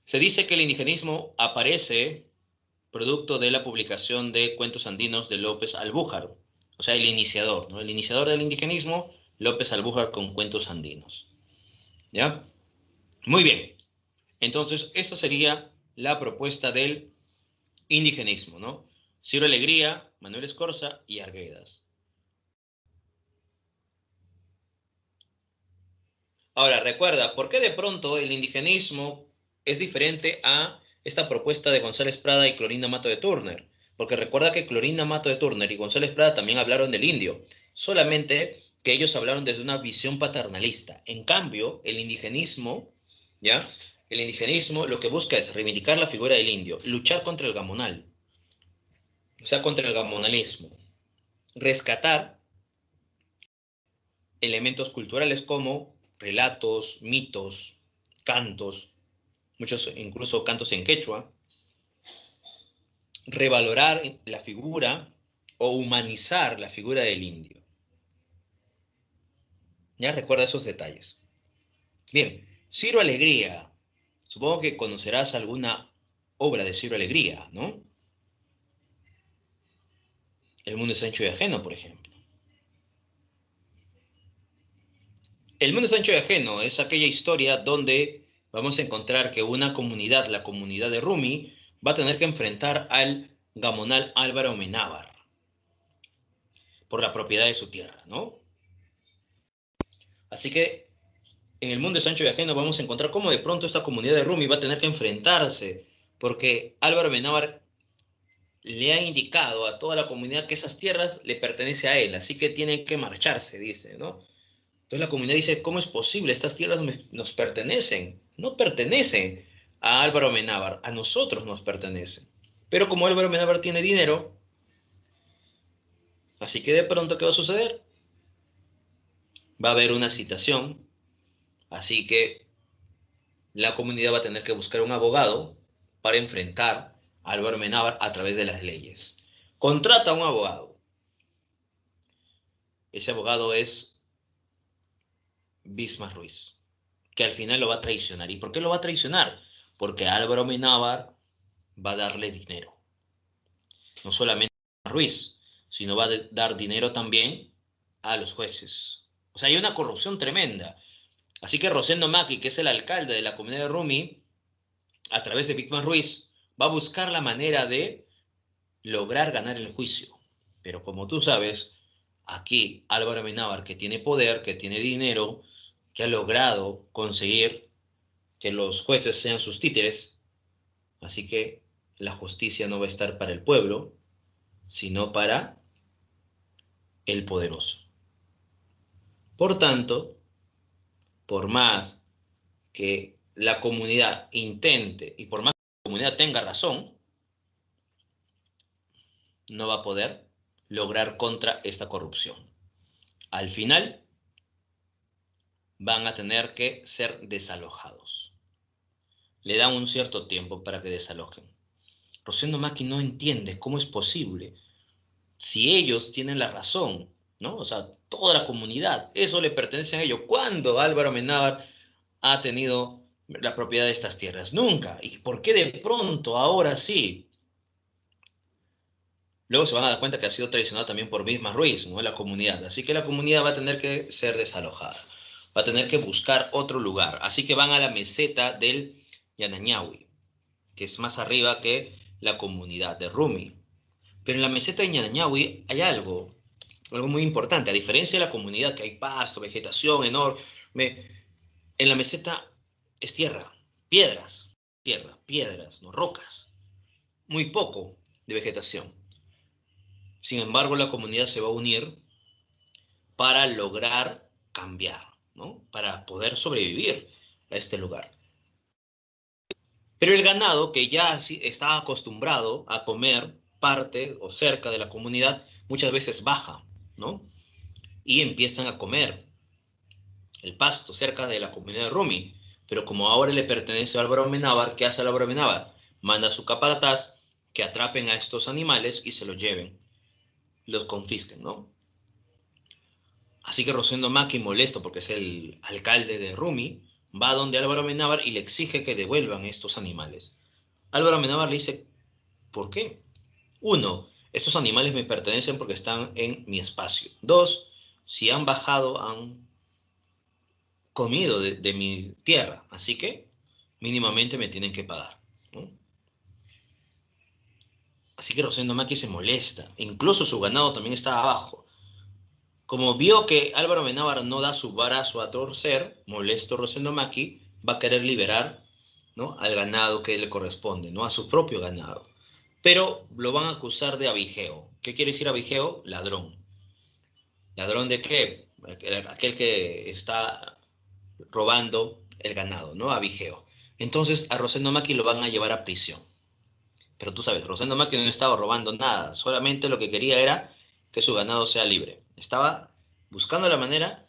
Speaker 1: Se dice que el indigenismo aparece producto de la publicación de Cuentos Andinos de López Albújar, o sea, el iniciador, ¿no? El iniciador del indigenismo, López Albújar con Cuentos Andinos, ¿ya? Muy bien, entonces esta sería la propuesta del indigenismo, ¿no? Ciro Alegría, Manuel Escorza y Arguedas. Ahora, recuerda, ¿por qué de pronto el indigenismo es diferente a esta propuesta de González Prada y Clorinda Mato de Turner? Porque recuerda que Clorinda Mato de Turner y González Prada también hablaron del indio, solamente que ellos hablaron desde una visión paternalista. En cambio, el indigenismo, ¿ya? El indigenismo lo que busca es reivindicar la figura del indio, luchar contra el gamonal, o sea, contra el gamonalismo, rescatar elementos culturales como relatos, mitos, cantos, muchos incluso cantos en quechua, revalorar la figura o humanizar la figura del indio. Ya recuerda esos detalles. Bien, Ciro Alegría. Supongo que conocerás alguna obra de Ciro Alegría, ¿no? El mundo es ancho y ajeno, por ejemplo. El mundo es ancho y ajeno es aquella historia donde vamos a encontrar que una comunidad, la comunidad de Rumi, va a tener que enfrentar al gamonal Álvaro Amenábar por la propiedad de su tierra, ¿no? Así que en el mundo de Sancho y Ajeno vamos a encontrar cómo de pronto esta comunidad de Rumi va a tener que enfrentarse, porque Álvaro Benábar le ha indicado a toda la comunidad que esas tierras le pertenecen a él, así que tienen que marcharse, dice, ¿no? Entonces la comunidad dice, ¿cómo es posible? Estas tierras nos pertenecen, no pertenecen a Álvaro Amenábar, a nosotros nos pertenecen. Pero como Álvaro Amenábar tiene dinero, así que de pronto, ¿qué va a suceder? Va a haber una citación, así que la comunidad va a tener que buscar un abogado para enfrentar a Álvaro Amenábar a través de las leyes. Contrata a un abogado. Ese abogado es Bismarck Ruiz, que al final lo va a traicionar. ¿Y por qué lo va a traicionar? Porque Álvaro Amenábar va a darle dinero. No solamente a Ruiz, sino va a dar dinero también a los jueces. O sea, hay una corrupción tremenda. Así que Rosendo Maki, que es el alcalde de la comunidad de Rumi, a través de Bismarck Ruiz, va a buscar la manera de lograr ganar el juicio. Pero como tú sabes, aquí Álvaro Amenábar, que tiene poder, que tiene dinero, que ha logrado conseguir que los jueces sean sus títeres, así que la justicia no va a estar para el pueblo, sino para el poderoso. Por tanto, por más que la comunidad intente, y por más que la comunidad tenga razón, no va a poder lograr contra esta corrupción. Al final van a tener que ser desalojados. Le dan un cierto tiempo para que desalojen. Rosendo Maki no entiende cómo es posible, si ellos tienen la razón, ¿no? O sea, toda la comunidad, eso le pertenece a ellos. ¿Cuándo Álvaro Amenábar ha tenido la propiedad de estas tierras? Nunca. ¿Y por qué de pronto ahora sí? Luego se van a dar cuenta que ha sido traicionado también por Bismarck Ruiz, ¿no? La comunidad. Así que la comunidad va a tener que ser desalojada. Va a tener que buscar otro lugar. Así que van a la meseta del Yanañahui, que es más arriba que la comunidad de Rumi. Pero en la meseta de Yanañahui hay algo muy importante. A diferencia de la comunidad, que hay pasto, vegetación enorme, en la meseta es piedras, ¿no? Rocas. Muy poco de vegetación. Sin embargo, la comunidad se va a unir para lograr cambiar, ¿no? Para poder sobrevivir a este lugar. Pero el ganado, que ya está acostumbrado a comer parte o cerca de la comunidad, muchas veces baja, ¿no? Y empiezan a comer el pasto cerca de la comunidad de Rumi. Pero como ahora le pertenece a Álvaro Amenábar, ¿qué hace Álvaro Amenábar? Manda a su capataz que atrapen a estos animales y se los lleven, los confisquen, ¿no? Así que Rosendo Maki, molesto porque es el alcalde de Rumi, va donde Álvaro Amenábar y le exige que devuelvan estos animales. Álvaro Amenábar le dice, ¿por qué? Uno, estos animales me pertenecen porque están en mi espacio. Dos, si han bajado, han comido de mi tierra, así que mínimamente me tienen que pagar, ¿no? Así que Rosendo Maki se molesta, incluso su ganado también está abajo. Como vio que Álvaro Amenábar no da su brazo a torcer, molesto Rosendo Maki va a querer liberar, ¿no?, al ganado que le corresponde, ¿no?, a su propio ganado. Pero lo van a acusar de abigeo. ¿Qué quiere decir abigeo? Ladrón. ¿Ladrón de qué? Aquel que está robando el ganado, ¿no? Abigeo. Entonces a Rosendo Maki lo van a llevar a prisión. Pero tú sabes, Rosendo Maki no estaba robando nada, solamente lo que quería era que su ganado sea libre. Estaba buscando la manera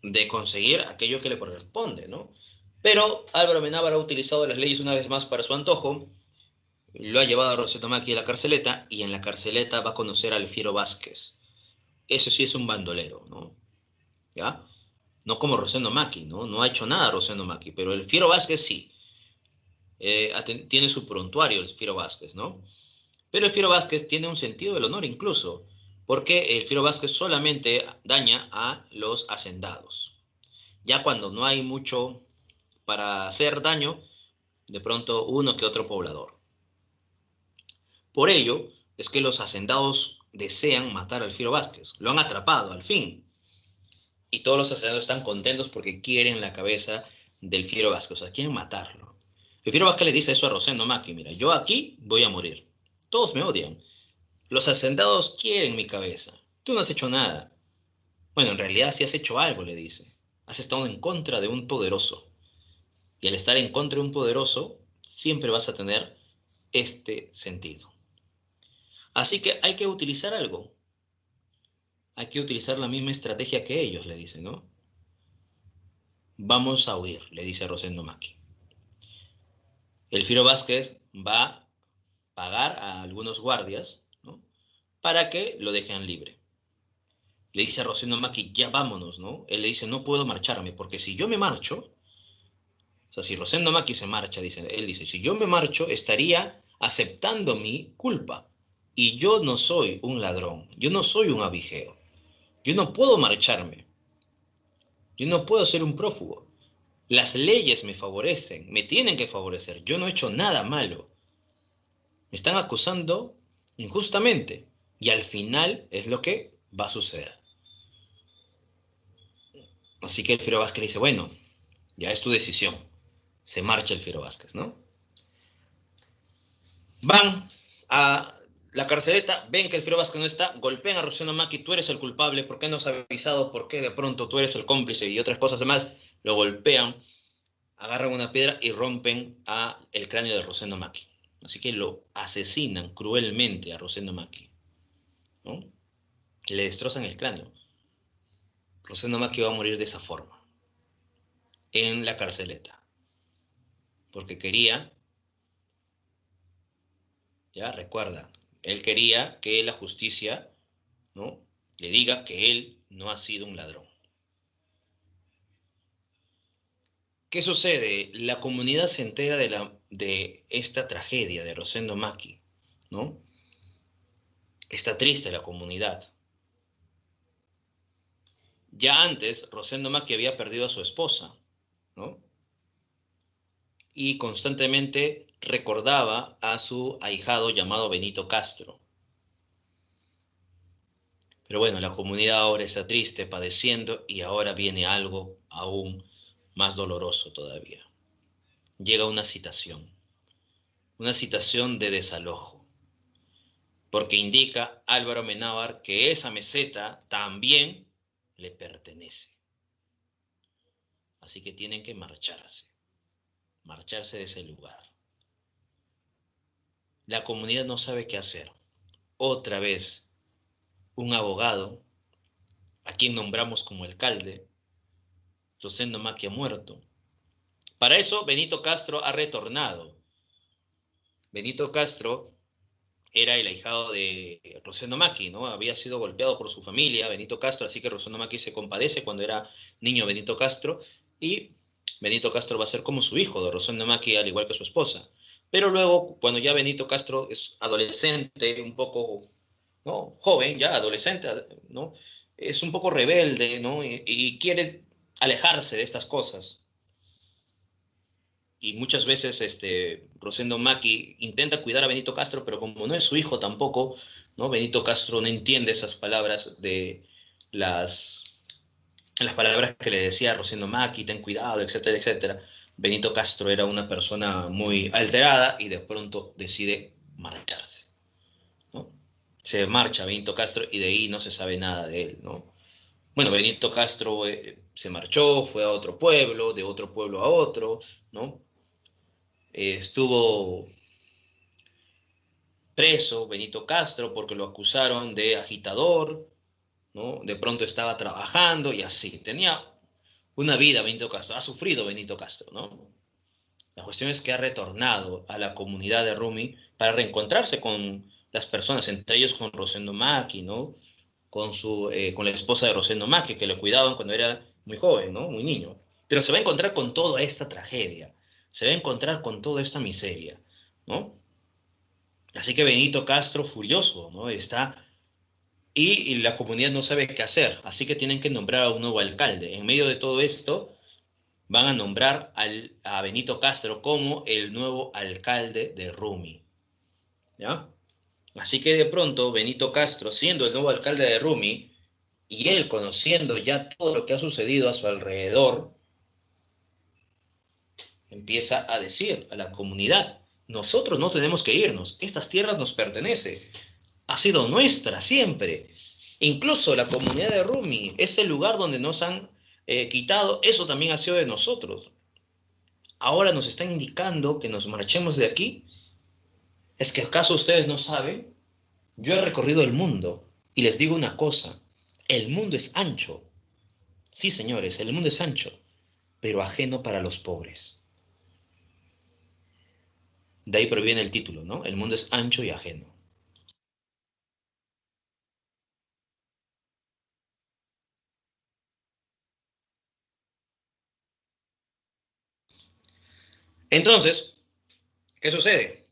Speaker 1: de conseguir aquello que le corresponde, ¿no? Pero Álvaro Amenábar ha utilizado las leyes una vez más para su antojo, lo ha llevado a Rosendo Maki a la carceleta y en la carceleta va a conocer a Alfiero Vázquez. Eso sí es un bandolero, ¿no? ¿Ya? No como Rosendo Maki, ¿no? No ha hecho nada Rosendo Maki, pero el Fiero Vázquez sí. Tiene su prontuario el Fiero Vázquez, ¿no? Pero el Fiero Vázquez tiene un sentido del honor incluso, porque el Fiero Vázquez solamente daña a los hacendados. Ya cuando no hay mucho para hacer daño, de pronto uno que otro poblador. Por ello es que los hacendados desean matar al Fiero Vázquez. Lo han atrapado al fin. Y todos los hacendados están contentos porque quieren la cabeza del Fiero Vázquez, o sea, quieren matarlo. El Fiero Vázquez le dice eso a Rosendo Maki, mira, yo aquí voy a morir. Todos me odian. Los hacendados quieren mi cabeza. Tú no has hecho nada. Bueno, en realidad sí has hecho algo, le dice. Has estado en contra de un poderoso. Y al estar en contra de un poderoso, siempre vas a tener este sentido. Así que hay que utilizar algo. Hay que utilizar la misma estrategia que ellos, le dice, ¿no? Vamos a huir, le dice Rosendo Maki. El Fiero Vázquez va a pagar a algunos guardias, ¿no?, para que lo dejen libre. Le dice a Rosendo Maki, ya vámonos, ¿no? Él le dice, no puedo marcharme, porque si yo me marcho, o sea, si Rosendo Maki se marcha, él dice, si yo me marcho, estaría aceptando mi culpa. Y yo no soy un ladrón, yo no soy un abigeo, yo no puedo marcharme, yo no puedo ser un prófugo. Las leyes me favorecen, me tienen que favorecer, yo no he hecho nada malo. Me están acusando injustamente y al final es lo que va a suceder. Así que el Fiero Vázquez le dice, bueno, ya es tu decisión. Se marcha el Fiero Vázquez, ¿no? Van a la carceleta, ven que el Fiero Vázquez no está, golpean a Rosendo Maki, tú eres el culpable, ¿por qué no has avisado? ¿Por qué de pronto tú eres el cómplice? Y otras cosas demás. lo golpean, agarran una piedra y rompen el cráneo de Rosendo Maki. Así que lo asesinan cruelmente a Rosendo Maki, ¿no? Le destrozan el cráneo. Rosendo Maki va a morir de esa forma, en la carceleta, porque quería, ya recuerda, él quería que la justicia, ¿no?, le diga que él no ha sido un ladrón. ¿Qué sucede? La comunidad se entera de esta tragedia de Rosendo Maki, ¿no? Está triste la comunidad. Ya antes, Rosendo Maki había perdido a su esposa, ¿no? Y constantemente recordaba a su ahijado llamado Benito Castro. Pero bueno, la comunidad ahora está triste, padeciendo, y ahora viene algo aún más doloroso todavía. Llega una citación de desalojo, porque indica Álvaro Amenábar que esa meseta también le pertenece. Así que tienen que marcharse de ese lugar. La comunidad no sabe qué hacer. Otra vez, un abogado, a quien nombramos como alcalde, Rosendo Maki, ha muerto. Para eso, Benito Castro ha retornado. Benito Castro era el ahijado de Rosendo Maki, ¿no? Había sido golpeado por su familia, Benito Castro, así que Rosendo Maki se compadece cuando era niño Benito Castro, y Benito Castro va a ser como su hijo de Rosendo Maki, al igual que su esposa. Pero luego, cuando ya Benito Castro es adolescente, un poco, ¿no?, joven, ya adolescente, ¿no?, es un poco rebelde, ¿no?, y quiere alejarse de estas cosas. Y muchas veces Rosendo Maki intenta cuidar a Benito Castro, pero como no es su hijo tampoco, ¿no?, Benito Castro no entiende esas palabras de las, las palabras que le decía Rosendo Maki, ten cuidado, etcétera, etcétera. Benito Castro era una persona muy alterada y de pronto decide marcharse, ¿no? Se marcha Benito Castro y de ahí no se sabe nada de él, ¿no? Bueno, Benito Castro se marchó, fue a otro pueblo, de otro pueblo a otro, ¿no? Estuvo preso Benito Castro porque lo acusaron de agitador, ¿no? De pronto estaba trabajando y así. Tenía una vida Benito Castro, ha sufrido Benito Castro, ¿no? La cuestión es que ha retornado a la comunidad de Rumi para reencontrarse con las personas, entre ellos con Rosendo Maki, ¿no? Con la esposa de Rosendo Maki, que le cuidaban cuando era muy joven, ¿no?, muy niño. Pero se va a encontrar con toda esta tragedia, se va a encontrar con toda esta miseria, ¿no? Así que Benito Castro furioso, ¿no? Y la comunidad no sabe qué hacer, así que tienen que nombrar a un nuevo alcalde. En medio de todo esto, van a nombrar a Benito Castro como el nuevo alcalde de Rumi, ¿ya? Así que de pronto Benito Castro, siendo el nuevo alcalde de Rumi, y él conociendo ya todo lo que ha sucedido a su alrededor, empieza a decir a la comunidad: nosotros no tenemos que irnos, estas tierras nos pertenecen, ha sido nuestra siempre. Incluso la comunidad de Rumi, ese lugar donde nos han quitado, eso también ha sido de nosotros. Ahora nos están indicando que nos marchemos de aquí. ¿Es que acaso ustedes no saben? Yo he recorrido el mundo y les digo una cosa: el mundo es ancho. Sí, señores, el mundo es ancho, pero ajeno para los pobres. De ahí proviene el título, ¿no? El mundo es ancho y ajeno. Entonces, ¿qué sucede?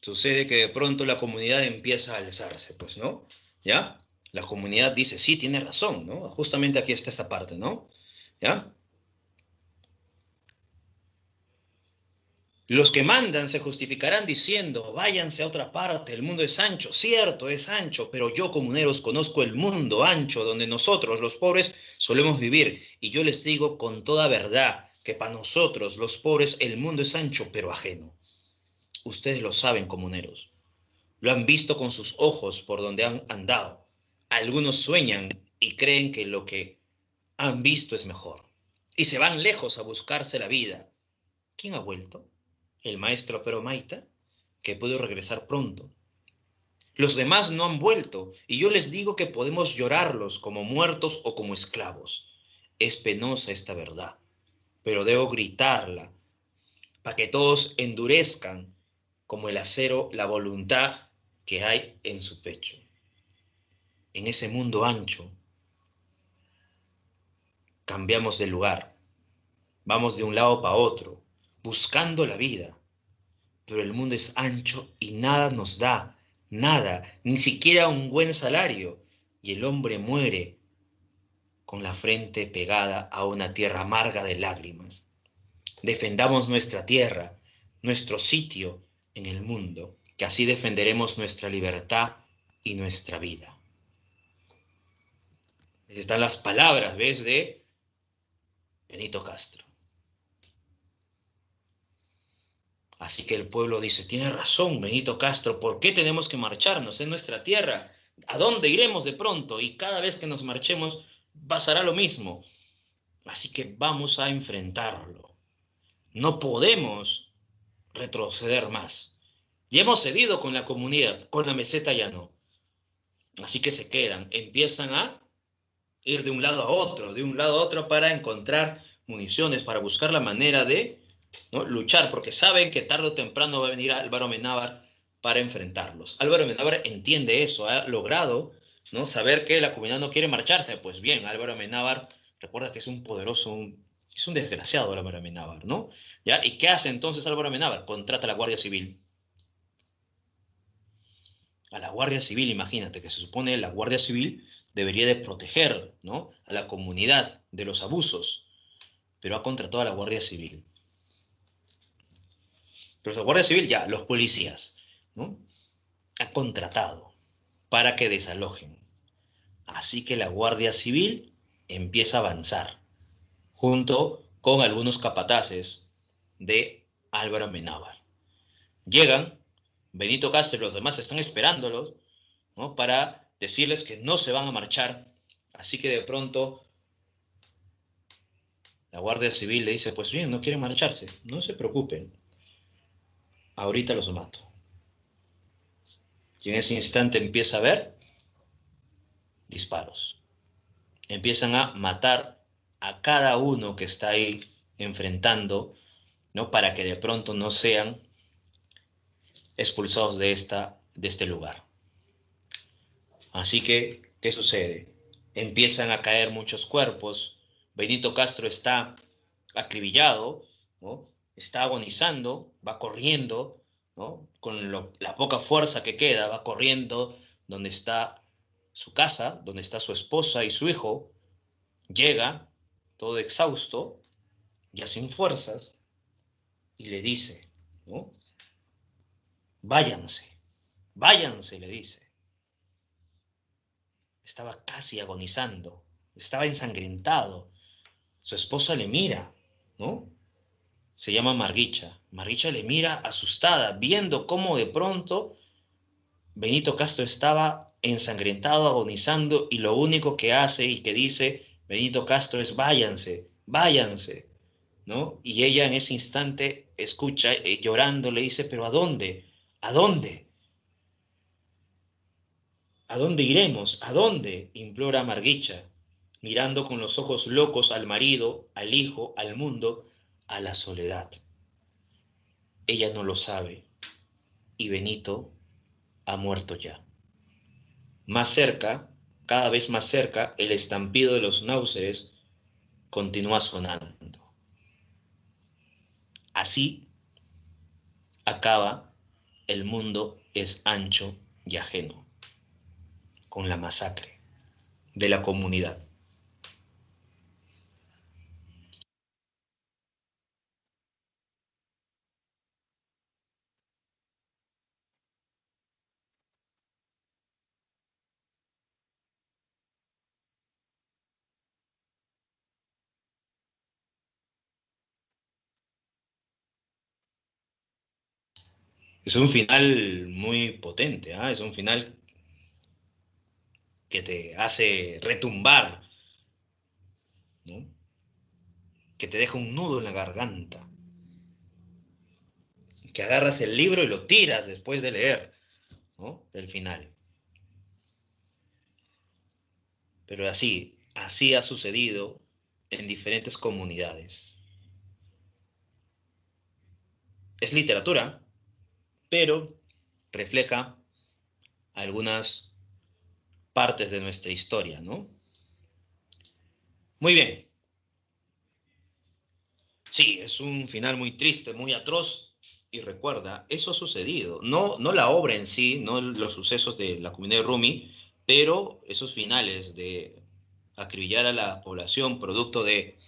Speaker 1: Sucede que de pronto la comunidad empieza a alzarse, pues, ¿no? ¿Ya? La comunidad dice: sí, tiene razón, ¿no? Justamente aquí está esta parte, ¿no? ¿Ya? Los que mandan se justificarán diciendo: váyanse a otra parte, el mundo es ancho. Cierto, es ancho, pero yo, comuneros, conozco el mundo ancho donde nosotros, los pobres, solemos vivir. Y yo les digo con toda verdad que para nosotros, los pobres, el mundo es ancho, pero ajeno. Ustedes lo saben, comuneros. Lo han visto con sus ojos por donde han andado. Algunos sueñan y creen que lo que han visto es mejor y se van lejos a buscarse la vida. ¿Quién ha vuelto? El maestro Peromaita, que pudo regresar pronto. Los demás no han vuelto, y yo les digo que podemos llorarlos como muertos o como esclavos. Es penosa esta verdad, pero debo gritarla para que todos endurezcan como el acero la voluntad que hay en su pecho. En ese mundo ancho cambiamos de lugar, vamos de un lado para otro, buscando la vida, pero el mundo es ancho y nada nos da, nada, ni siquiera un buen salario, y el hombre muere con la frente pegada a una tierra amarga de lágrimas. Defendamos nuestra tierra, nuestro sitio en el mundo, que así defenderemos nuestra libertad y nuestra vida. Están las palabras, ¿ves? De Benito Castro. Así que el pueblo dice, tiene razón Benito Castro, ¿por qué tenemos que marcharnos? Es nuestra tierra. ¿A dónde iremos de pronto? Y cada vez que nos marchemos pasará lo mismo. Así que vamos a enfrentarlo. No podemos retroceder más. Ya hemos cedido con la comunidad, con la meseta ya no. Así que se quedan, empiezan a ir de un lado a otro, de un lado a otro para encontrar municiones, para buscar la manera de, ¿no?, luchar, porque saben que tarde o temprano va a venir Álvaro Amenábar para enfrentarlos. Álvaro Amenábar entiende eso, ha logrado, ¿no?, saber que la comunidad no quiere marcharse. Pues bien, Álvaro Amenábar, recuerda que es un poderoso, es un desgraciado Álvaro Amenábar, ¿no? ¿Ya? ¿Y qué hace entonces Álvaro Amenábar? Contrata a la Guardia Civil. A la Guardia Civil, imagínate, que se supone la Guardia Civil debería de proteger, ¿no?, a la comunidad de los abusos, pero ha contratado a la Guardia Civil. Pero la Guardia Civil ya, los policías, ¿no?, ha contratado para que desalojen. Así que la Guardia Civil empieza a avanzar junto con algunos capataces de Álvaro Amenábar. Llegan, Benito Castro y los demás están esperándolos, ¿no?, para decirles que no se van a marchar. Así que de pronto la Guardia Civil le dice, pues bien, no quieren marcharse, no se preocupen, ahorita los mato. Y en ese instante empieza a haber disparos. Empiezan a matar a cada uno que está ahí enfrentando, ¿no?, para que de pronto no sean expulsados de este lugar. Así que, ¿qué sucede? Empiezan a caer muchos cuerpos. Benito Castro está acribillado, ¿no?, está agonizando, va corriendo, ¿no?, con la poca fuerza que queda, va corriendo donde está su casa, donde está su esposa y su hijo. Llega todo exhausto, ya sin fuerzas, y le dice, ¿no?, váyanse, váyanse, le dice. Estaba casi agonizando, estaba ensangrentado. Su esposa le mira, ¿no? Se llama Marguicha. Marguicha le mira asustada, viendo cómo de pronto Benito Castro estaba ensangrentado, agonizando, y lo único que hace y que dice Benito Castro es váyanse, váyanse, ¿no? Y ella en ese instante escucha, llorando, le dice, pero ¿a dónde? ¿A dónde? ¿A dónde iremos? ¿A dónde?, implora Marguicha, mirando con los ojos locos al marido, al hijo, al mundo, a la soledad. Ella no lo sabe, y Benito ha muerto ya. Más cerca, cada vez más cerca, el estampido de los náuseres continúa sonando. Así acaba El mundo es ancho y ajeno, con la masacre de la comunidad. Es un final muy potente, ¿eh? Es un final que te hace retumbar, ¿no? Que te deja un nudo en la garganta, que agarras el libro y lo tiras después de leer, ¿no? El final. Pero así ha sucedido en diferentes comunidades. Es literatura, pero refleja algunas partes de nuestra historia, ¿no? Muy bien. Sí, es un final muy triste, muy atroz. Y recuerda, eso ha sucedido. No la obra en sí, no los sucesos de la comunidad de Rumi, pero esos finales de acribillar a la población producto de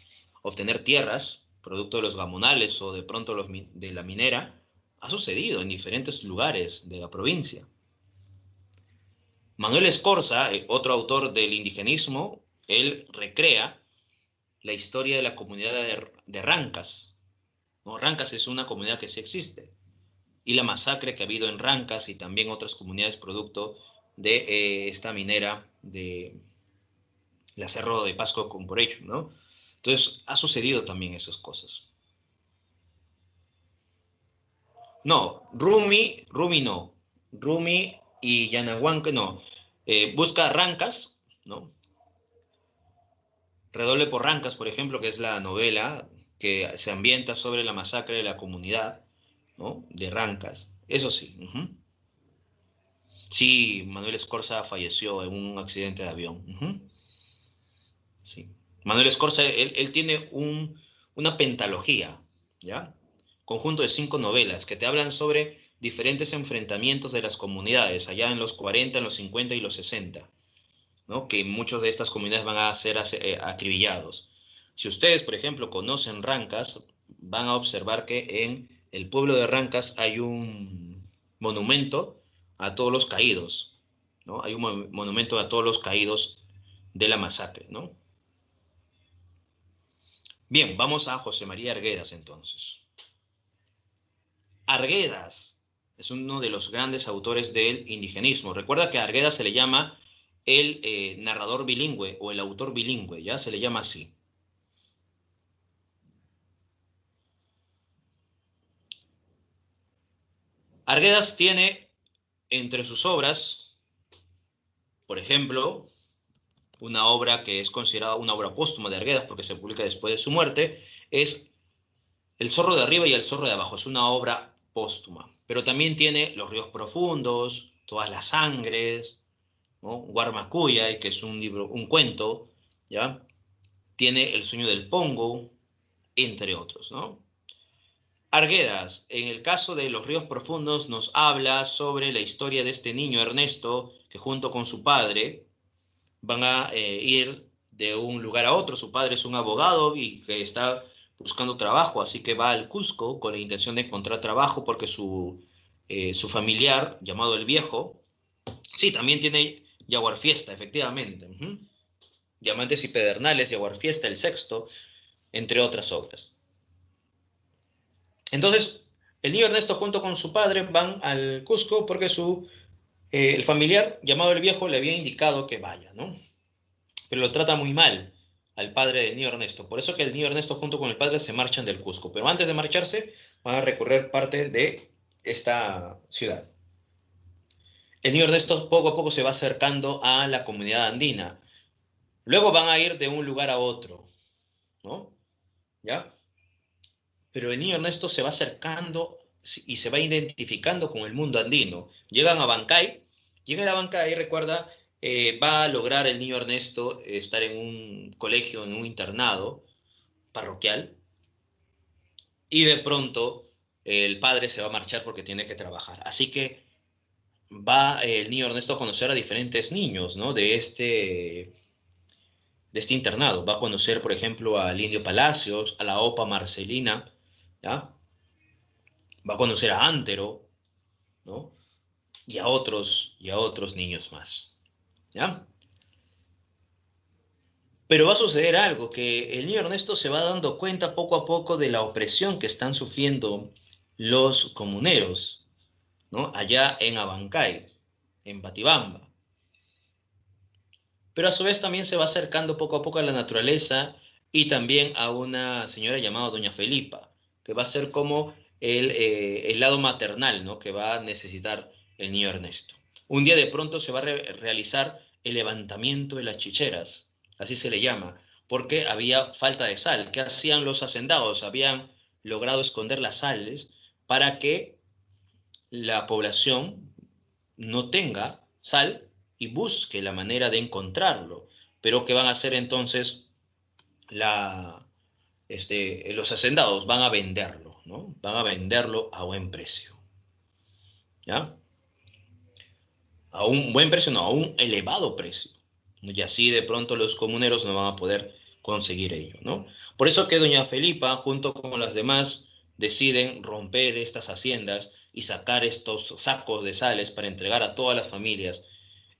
Speaker 1: obtener tierras, producto de los gamonales o de pronto de la minera, ha sucedido en diferentes lugares de la provincia. Manuel Escorza, otro autor del indigenismo, él recrea la historia de la comunidad de Rancas, ¿no? Rancas es una comunidad que sí existe, y la masacre que ha habido en Rancas y también otras comunidades producto de esta minera de la Cerro de Pasco Corporation, ¿no? Entonces, ha sucedido también esas cosas. No, Rumi no. Rumi y Yanahuanca no. Busca Rancas, ¿no? Redoble por Rancas, por ejemplo, que es la novela que se ambienta sobre la masacre de la comunidad, ¿no? De Rancas. Eso sí. Sí, Manuel Escorza falleció en un accidente de avión. Sí. Manuel Escorza, él tiene una pentalogía, ¿ya? Conjunto de 5 novelas que te hablan sobre diferentes enfrentamientos de las comunidades allá en los 40, en los 50 y los 60, ¿no? Que muchos de estas comunidades van a ser acribillados. Si ustedes, por ejemplo, conocen Rancas, van a observar que en el pueblo de Rancas hay un monumento a todos los caídos, ¿no? Hay un monumento a todos los caídos de la masacre, ¿no? Bien, vamos a José María Arguedas entonces. Arguedas es uno de los grandes autores del indigenismo. Recuerda que a Arguedas se le llama el narrador bilingüe o el autor bilingüe, ya se le llama así. Arguedas tiene entre sus obras, por ejemplo, una obra que es considerada una obra póstuma de Arguedas porque se publica después de su muerte, es El zorro de arriba y el zorro de abajo. Es una obra póstuma, pero también tiene Los ríos profundos, Todas las sangres, ¿no? Guarmacuyay, que es un libro, un cuento, ¿ya? Tiene El sueño del Pongo, entre otros, ¿no? Arguedas, en el caso de Los ríos profundos, nos habla sobre la historia de este niño Ernesto, que junto con su padre van a ir de un lugar a otro. Su padre es un abogado y que está buscando trabajo, así que va al Cusco con la intención de encontrar trabajo porque su familiar, llamado el Viejo, sí, también tiene Yaguar Fiesta, efectivamente. Diamantes y Pedernales, Yaguar Fiesta, El Sexto, entre otras obras. Entonces, el niño Ernesto junto con su padre van al Cusco porque el familiar, llamado el Viejo, le había indicado que vaya, ¿no? Pero lo trata muy mal al padre del niño Ernesto. Por eso que el niño Ernesto junto con el padre se marchan del Cusco. Pero antes de marcharse, van a recorrer parte de esta ciudad. El niño Ernesto poco a poco se va acercando a la comunidad andina. Luego van a ir de un lugar a otro, ¿no? ¿Ya? Pero el niño Ernesto se va acercando y se va identificando con el mundo andino. Llegan a Bancay, llegan a Bancay, recuerda, va a lograr el niño Ernesto estar en un colegio, en un internado parroquial, y de pronto el padre se va a marchar porque tiene que trabajar. Así que va el niño Ernesto a conocer a diferentes niños, ¿no? De este internado. Va a conocer, por ejemplo, al Indio Palacios, a la Opa Marcelina, ¿ya? Va a conocer a Antero, ¿no? Y a otros niños más, ¿ya? Pero va a suceder algo, que el niño Ernesto se va dando cuenta poco a poco de la opresión que están sufriendo los comuneros, ¿no? Allá en Abancay, en Batibamba. Pero a su vez también se va acercando poco a poco a la naturaleza y también a una señora llamada Doña Felipa, que va a ser como el lado maternal, ¿no? Que va a necesitar el niño Ernesto. Un día de pronto se va a realizar el levantamiento de las chicheras, así se le llama, porque había falta de sal. ¿Qué hacían los hacendados? Habían logrado esconder las sales para que la población no tenga sal y busque la manera de encontrarlo. Pero ¿qué van a hacer entonces los hacendados? Van a venderlo, ¿no? Van a venderlo a buen precio, ¿ya? A un buen precio, no, a un elevado precio. Y así de pronto los comuneros no van a poder conseguir ello, ¿no? Por eso que doña Felipa, junto con las demás, deciden romper estas haciendas y sacar estos sacos de sales para entregar a todas las familias.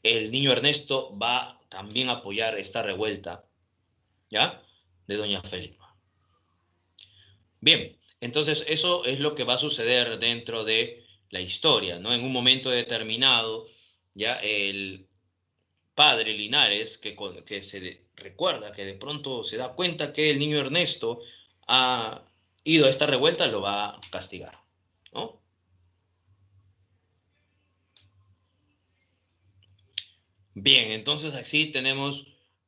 Speaker 1: El niño Ernesto va también a apoyar esta revuelta, ¿ya? De doña Felipa. Bien, entonces eso es lo que va a suceder dentro de la historia, ¿no? En un momento determinado, ya el padre Linares, que recuerda, que de pronto se da cuenta que el niño Ernesto ha ido a esta revuelta, lo va a castigar, ¿no? Bien, entonces así tenemos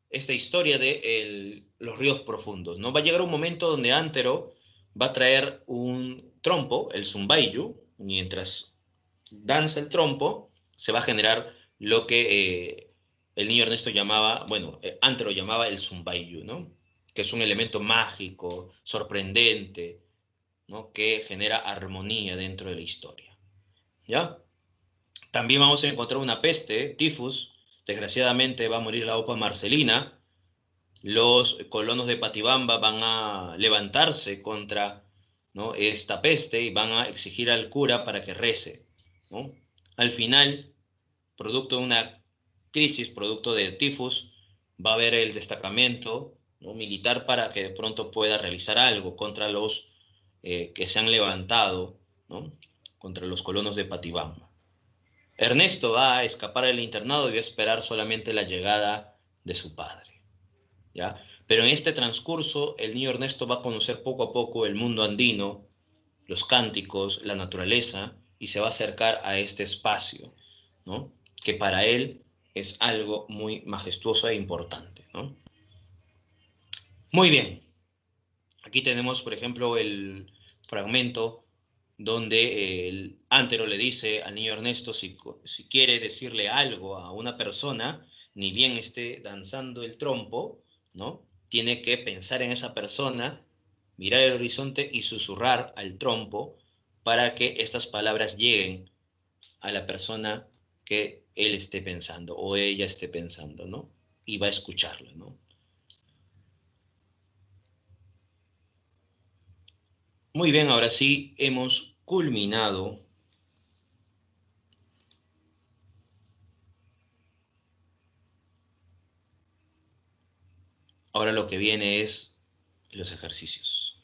Speaker 1: esta historia de los ríos profundos, ¿no? Va a llegar un momento donde Antero va a traer un trompo, el zumbayu, mientras danza el trompo, se va a generar lo que el niño Ernesto llamaba, bueno, antes lo llamaba el zumbayu, ¿no? Que es un elemento mágico, sorprendente, ¿no? Que genera armonía dentro de la historia, ¿ya? También vamos a encontrar una peste, tifus, desgraciadamente va a morir la opa Marcelina, los colonos de Patibamba van a levantarse contra, ¿no? esta peste y van a exigir al cura para que rece, ¿no? Al final, producto de una crisis, producto de tifus, va a haber el destacamento, ¿no? militar para que de pronto pueda realizar algo contra los que se han levantado, ¿no? contra los colonos de Patibamba. Ernesto va a escapar del internado y va a esperar solamente la llegada de su padre, ¿ya? Pero en este transcurso, el niño Ernesto va a conocer poco a poco el mundo andino, los cánticos, la naturaleza, y se va a acercar a este espacio, ¿no? Que para él es algo muy majestuoso e importante, ¿no? Muy bien, aquí tenemos, por ejemplo, el fragmento donde el Antero le dice al niño Ernesto si quiere decirle algo a una persona, ni bien esté danzando el trompo, ¿no? Tiene que pensar en esa persona, mirar el horizonte y susurrar al trompo para que estas palabras lleguen a la persona que él esté pensando o ella esté pensando, ¿no? Y va a escucharla, ¿no? Muy bien, ahora sí hemos culminado. Ahora lo que viene es los ejercicios.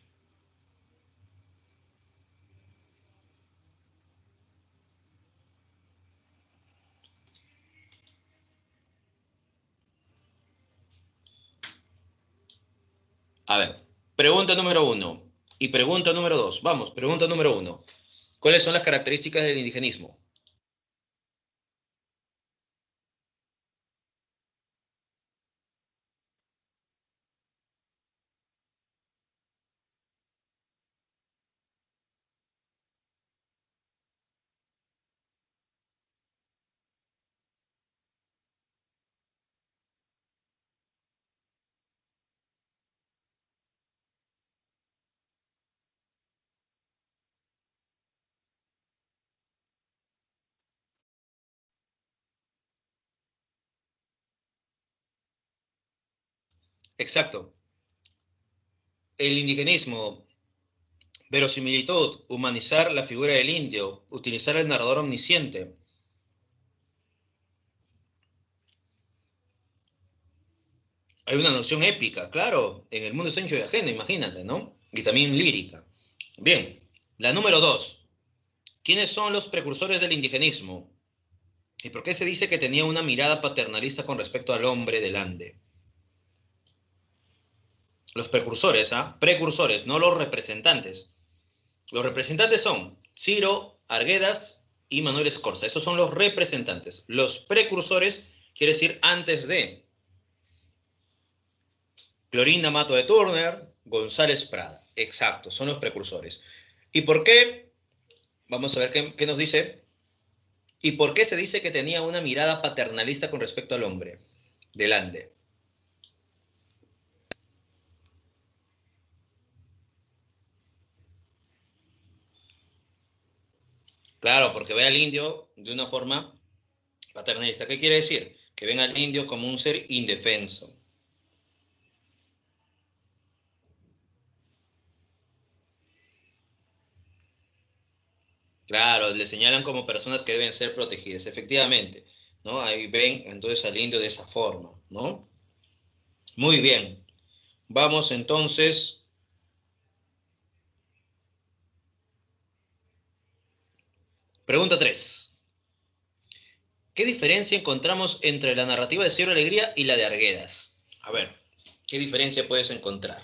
Speaker 1: A ver, pregunta número uno y pregunta número dos. Vamos, pregunta número uno. ¿Cuáles son las características del indigenismo? Exacto. El indigenismo, verosimilitud, humanizar la figura del indio, utilizar el narrador omnisciente. Hay una noción épica, claro, en el mundo Sancho y ajeno, imagínate, ¿no? Y también lírica. Bien, la número dos. ¿Quiénes son los precursores del indigenismo? ¿Y por qué se dice que tenía una mirada paternalista con respecto al hombre del Ande? Los precursores, ¿ah? Precursores, no los representantes. Los representantes son Ciro, Arguedas y Manuel Escorza. Esos son los representantes. Los precursores quiere decir antes de. Clorinda Mato de Turner, González Prada. Exacto, son los precursores. ¿Y por qué? Vamos a ver qué nos dice. ¿Y por qué se dice que tenía una mirada paternalista con respecto al hombre? Delante. Claro, porque ve al indio de una forma paternalista. ¿Qué quiere decir? Que ven al indio como un ser indefenso. Claro, le señalan como personas que deben ser protegidas, efectivamente, ¿no? Ahí ven entonces al indio de esa forma, ¿no? Muy bien. Vamos entonces. Pregunta 3. ¿Qué diferencia encontramos entre la narrativa de Ciro Alegría y la de Arguedas? A ver, ¿qué diferencia puedes encontrar?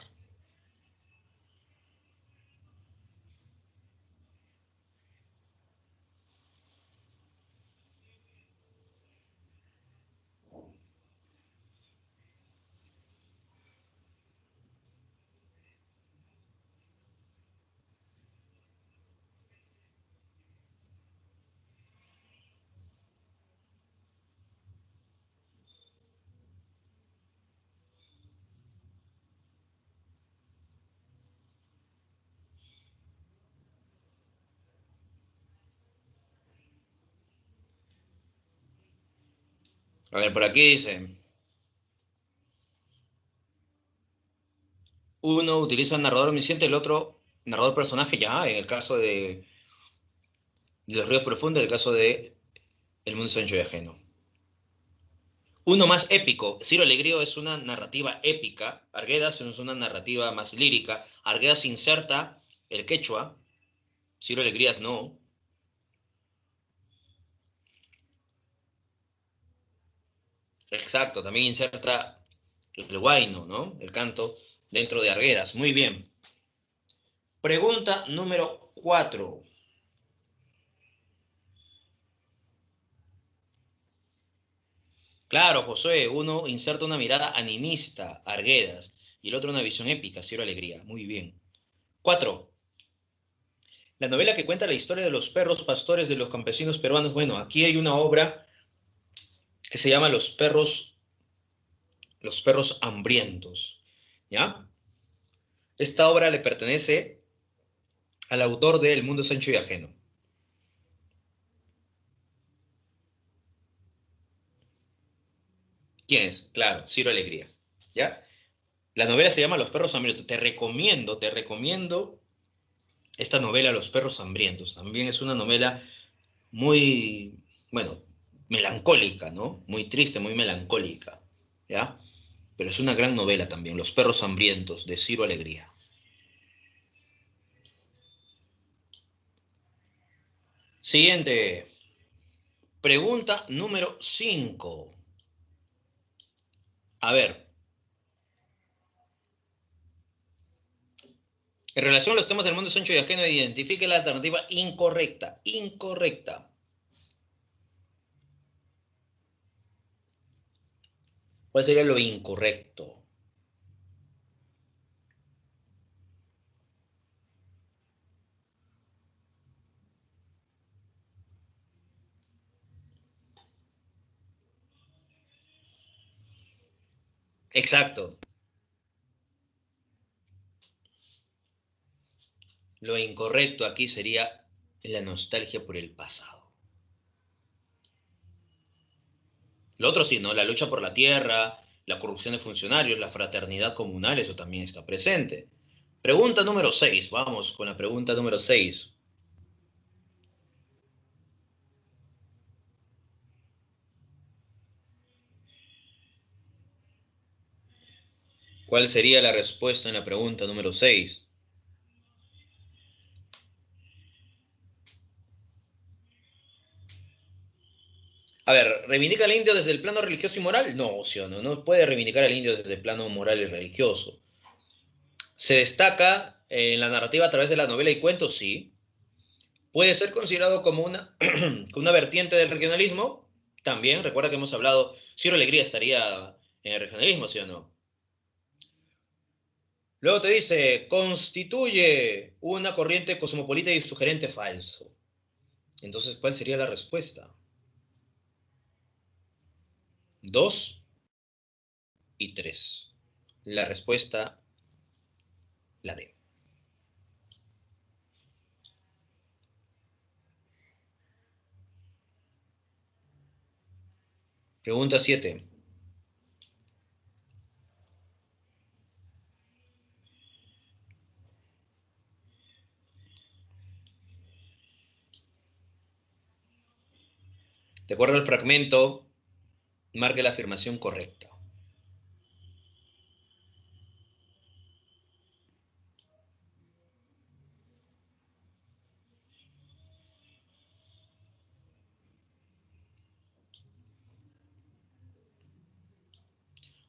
Speaker 1: A ver, por aquí dice, uno utiliza narrador omnisciente, el otro narrador personaje, ya, en el caso de Los Ríos Profundos, en el caso de El Mundo Sancho y Ajeno. Uno más épico. Ciro Alegría es una narrativa épica. Arguedas es una narrativa más lírica. Arguedas inserta el quechua. Ciro Alegrías no. Exacto, también inserta el huayno, ¿no? El canto dentro de Arguedas. Muy bien. Pregunta número 4. Claro, Josué, uno inserta una mirada animista, Arguedas, y el otro una visión épica, Ciro Alegría. Muy bien. 4. La novela que cuenta la historia de los perros pastores de los campesinos peruanos. Bueno, aquí hay una obra que se llama Los perros hambrientos. ¿Ya? Esta obra le pertenece al autor de El Mundo Sancho y Ajeno. ¿Quién es? Claro, Ciro Alegría. ¿Ya? La novela se llama Los perros hambrientos. Te recomiendo esta novela Los perros hambrientos. También es una novela muy, bueno, melancólica, ¿no? Muy triste, muy melancólica. ¿Ya? Pero es una gran novela también, Los perros hambrientos, de Ciro Alegría. Siguiente. Pregunta número 5. A ver, en relación a los temas del mundo Sancho y ajeno, identifique la alternativa incorrecta. Incorrecta. ¿Cuál sería lo incorrecto? Exacto. Lo incorrecto aquí sería la nostalgia por el pasado. Lo otro sí, ¿no? La lucha por la tierra, la corrupción de funcionarios, la fraternidad comunal, eso también está presente. Pregunta número 6. Vamos con la pregunta número 6. ¿Cuál sería la respuesta en la pregunta número 6? A ver, ¿reivindica al indio desde el plano religioso y moral? No, sí o no, no puede reivindicar al indio desde el plano moral y religioso. ¿Se destaca en la narrativa a través de la novela y cuentos? Sí. ¿Puede ser considerado como una vertiente del regionalismo? También. Recuerda que hemos hablado, Ciro Alegría estaría en el regionalismo, ¿sí o no? Luego te dice, constituye una corriente cosmopolita y sugerente falso. Entonces, ¿cuál sería la respuesta? 2 y 3. La respuesta, la D. Pregunta 7. De acuerdo al fragmento, marque la afirmación correcta.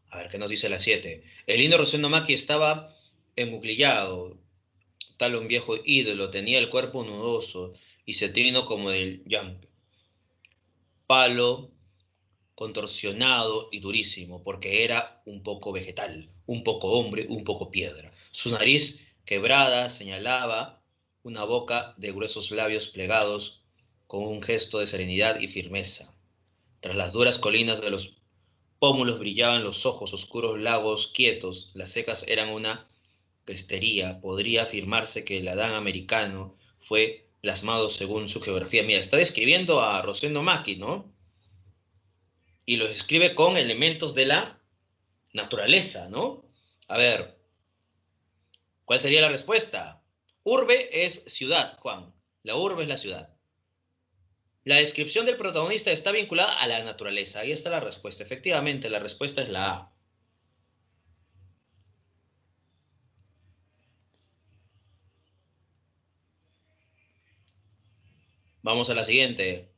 Speaker 1: A ver, ¿qué nos dice la 7? El lindo Rosendo Maki estaba encuclillado, tal un viejo ídolo, tenía el cuerpo nudoso y cetrino como el yunque, palo, contorsionado y durísimo, porque era un poco vegetal, un poco hombre, un poco piedra. Su nariz quebrada señalaba una boca de gruesos labios plegados con un gesto de serenidad y firmeza. Tras las duras colinas de los pómulos brillaban los ojos, oscuros lagos quietos, las cejas eran una crestería. Podría afirmarse que el Adán americano fue plasmado según su geografía. Mira, está describiendo a Rosendo Maki, ¿no? Y los escribe con elementos de la naturaleza, ¿no? A ver, ¿cuál sería la respuesta? Urbe es ciudad, Juan. La urbe es la ciudad. La descripción del protagonista está vinculada a la naturaleza. Ahí está la respuesta. Efectivamente, la respuesta es la A. Vamos a la siguiente.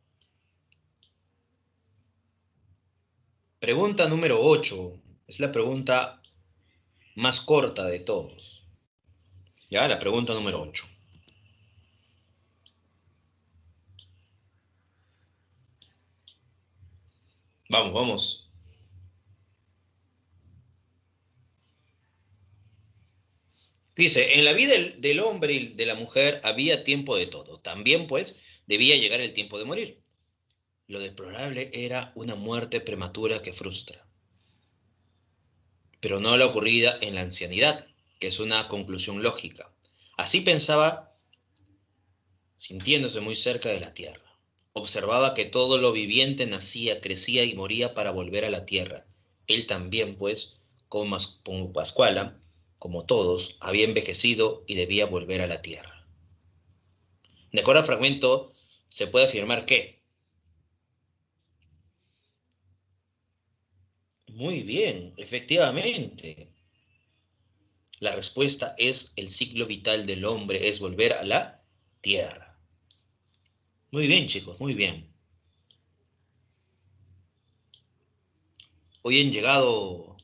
Speaker 1: Pregunta número 8. Es la pregunta más corta de todos. Ya, la pregunta número 8. Vamos, vamos. Dice, en la vida del hombre y de la mujer había tiempo de todo. También, pues, debía llegar el tiempo de morir. Lo deplorable era una muerte prematura que frustra, pero no la ocurrida en la ancianidad, que es una conclusión lógica. Así pensaba, sintiéndose muy cerca de la tierra. Observaba que todo lo viviente nacía, crecía y moría para volver a la tierra. Él también, pues, como Pascuala, como todos, había envejecido y debía volver a la tierra. De acuerdo al fragmento, se puede afirmar que, muy bien, efectivamente, la respuesta es el ciclo vital del hombre es volver a la tierra. Muy bien, chicos, muy bien. Hoy han llegado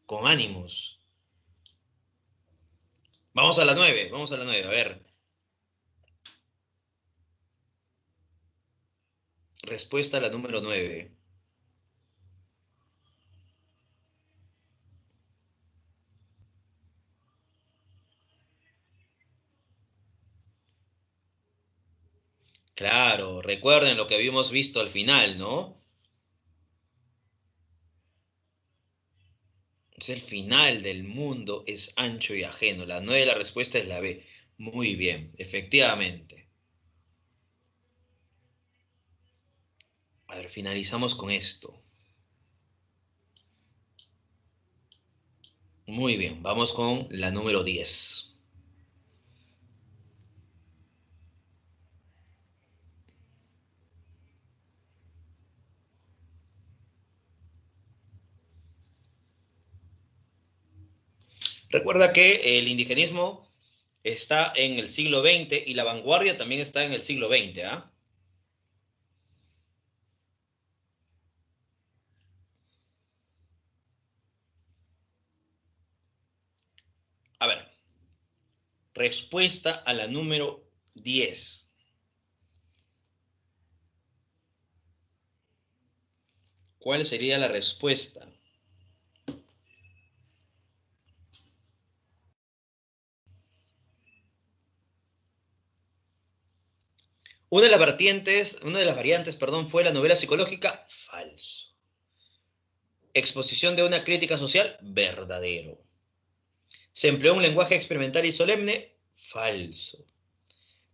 Speaker 1: con ánimos. Vamos a la 9, vamos a la 9. A ver, respuesta a la número 9. Claro, recuerden lo que habíamos visto al final, ¿no? Es el final del mundo, es ancho y ajeno. La 9, la respuesta es la B. Muy bien, efectivamente. A ver, finalizamos con esto. Muy bien, vamos con la número 10. Recuerda que el indigenismo está en el siglo XX y la vanguardia también está en el siglo XX, ¿ah? A ver. respuesta a la número 10. ¿Cuál sería la respuesta? Una de las variantes, perdón, fue la novela psicológica. Falso. Exposición de una crítica social. Verdadero. Se empleó un lenguaje experimental y solemne. Falso.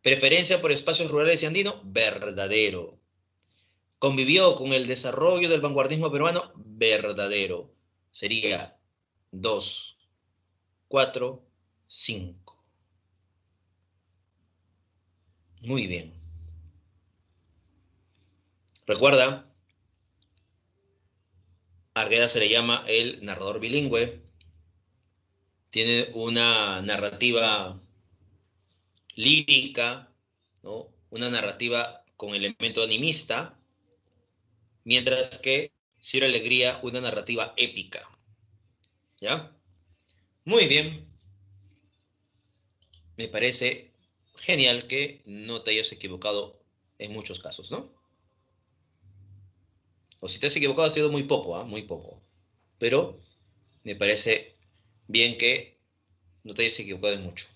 Speaker 1: Preferencia por espacios rurales y andinos. Verdadero. Convivió con el desarrollo del vanguardismo peruano. Verdadero. Sería 2, 4, 5. Muy bien. Recuerda, a Argueda se le llama el narrador bilingüe. Tiene una narrativa lírica, ¿no? Una narrativa con elemento animista, mientras que Ciro Alegría, una narrativa épica. ¿Ya? Muy bien. Me parece genial que no te hayas equivocado en muchos casos, ¿no? O si te has equivocado ha sido muy poco, ¿ah? Muy poco. Pero me parece bien que no te hayas equivocado en mucho.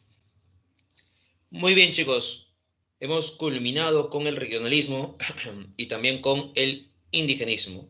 Speaker 1: Muy bien, chicos. Hemos culminado con el regionalismo y también con el indigenismo.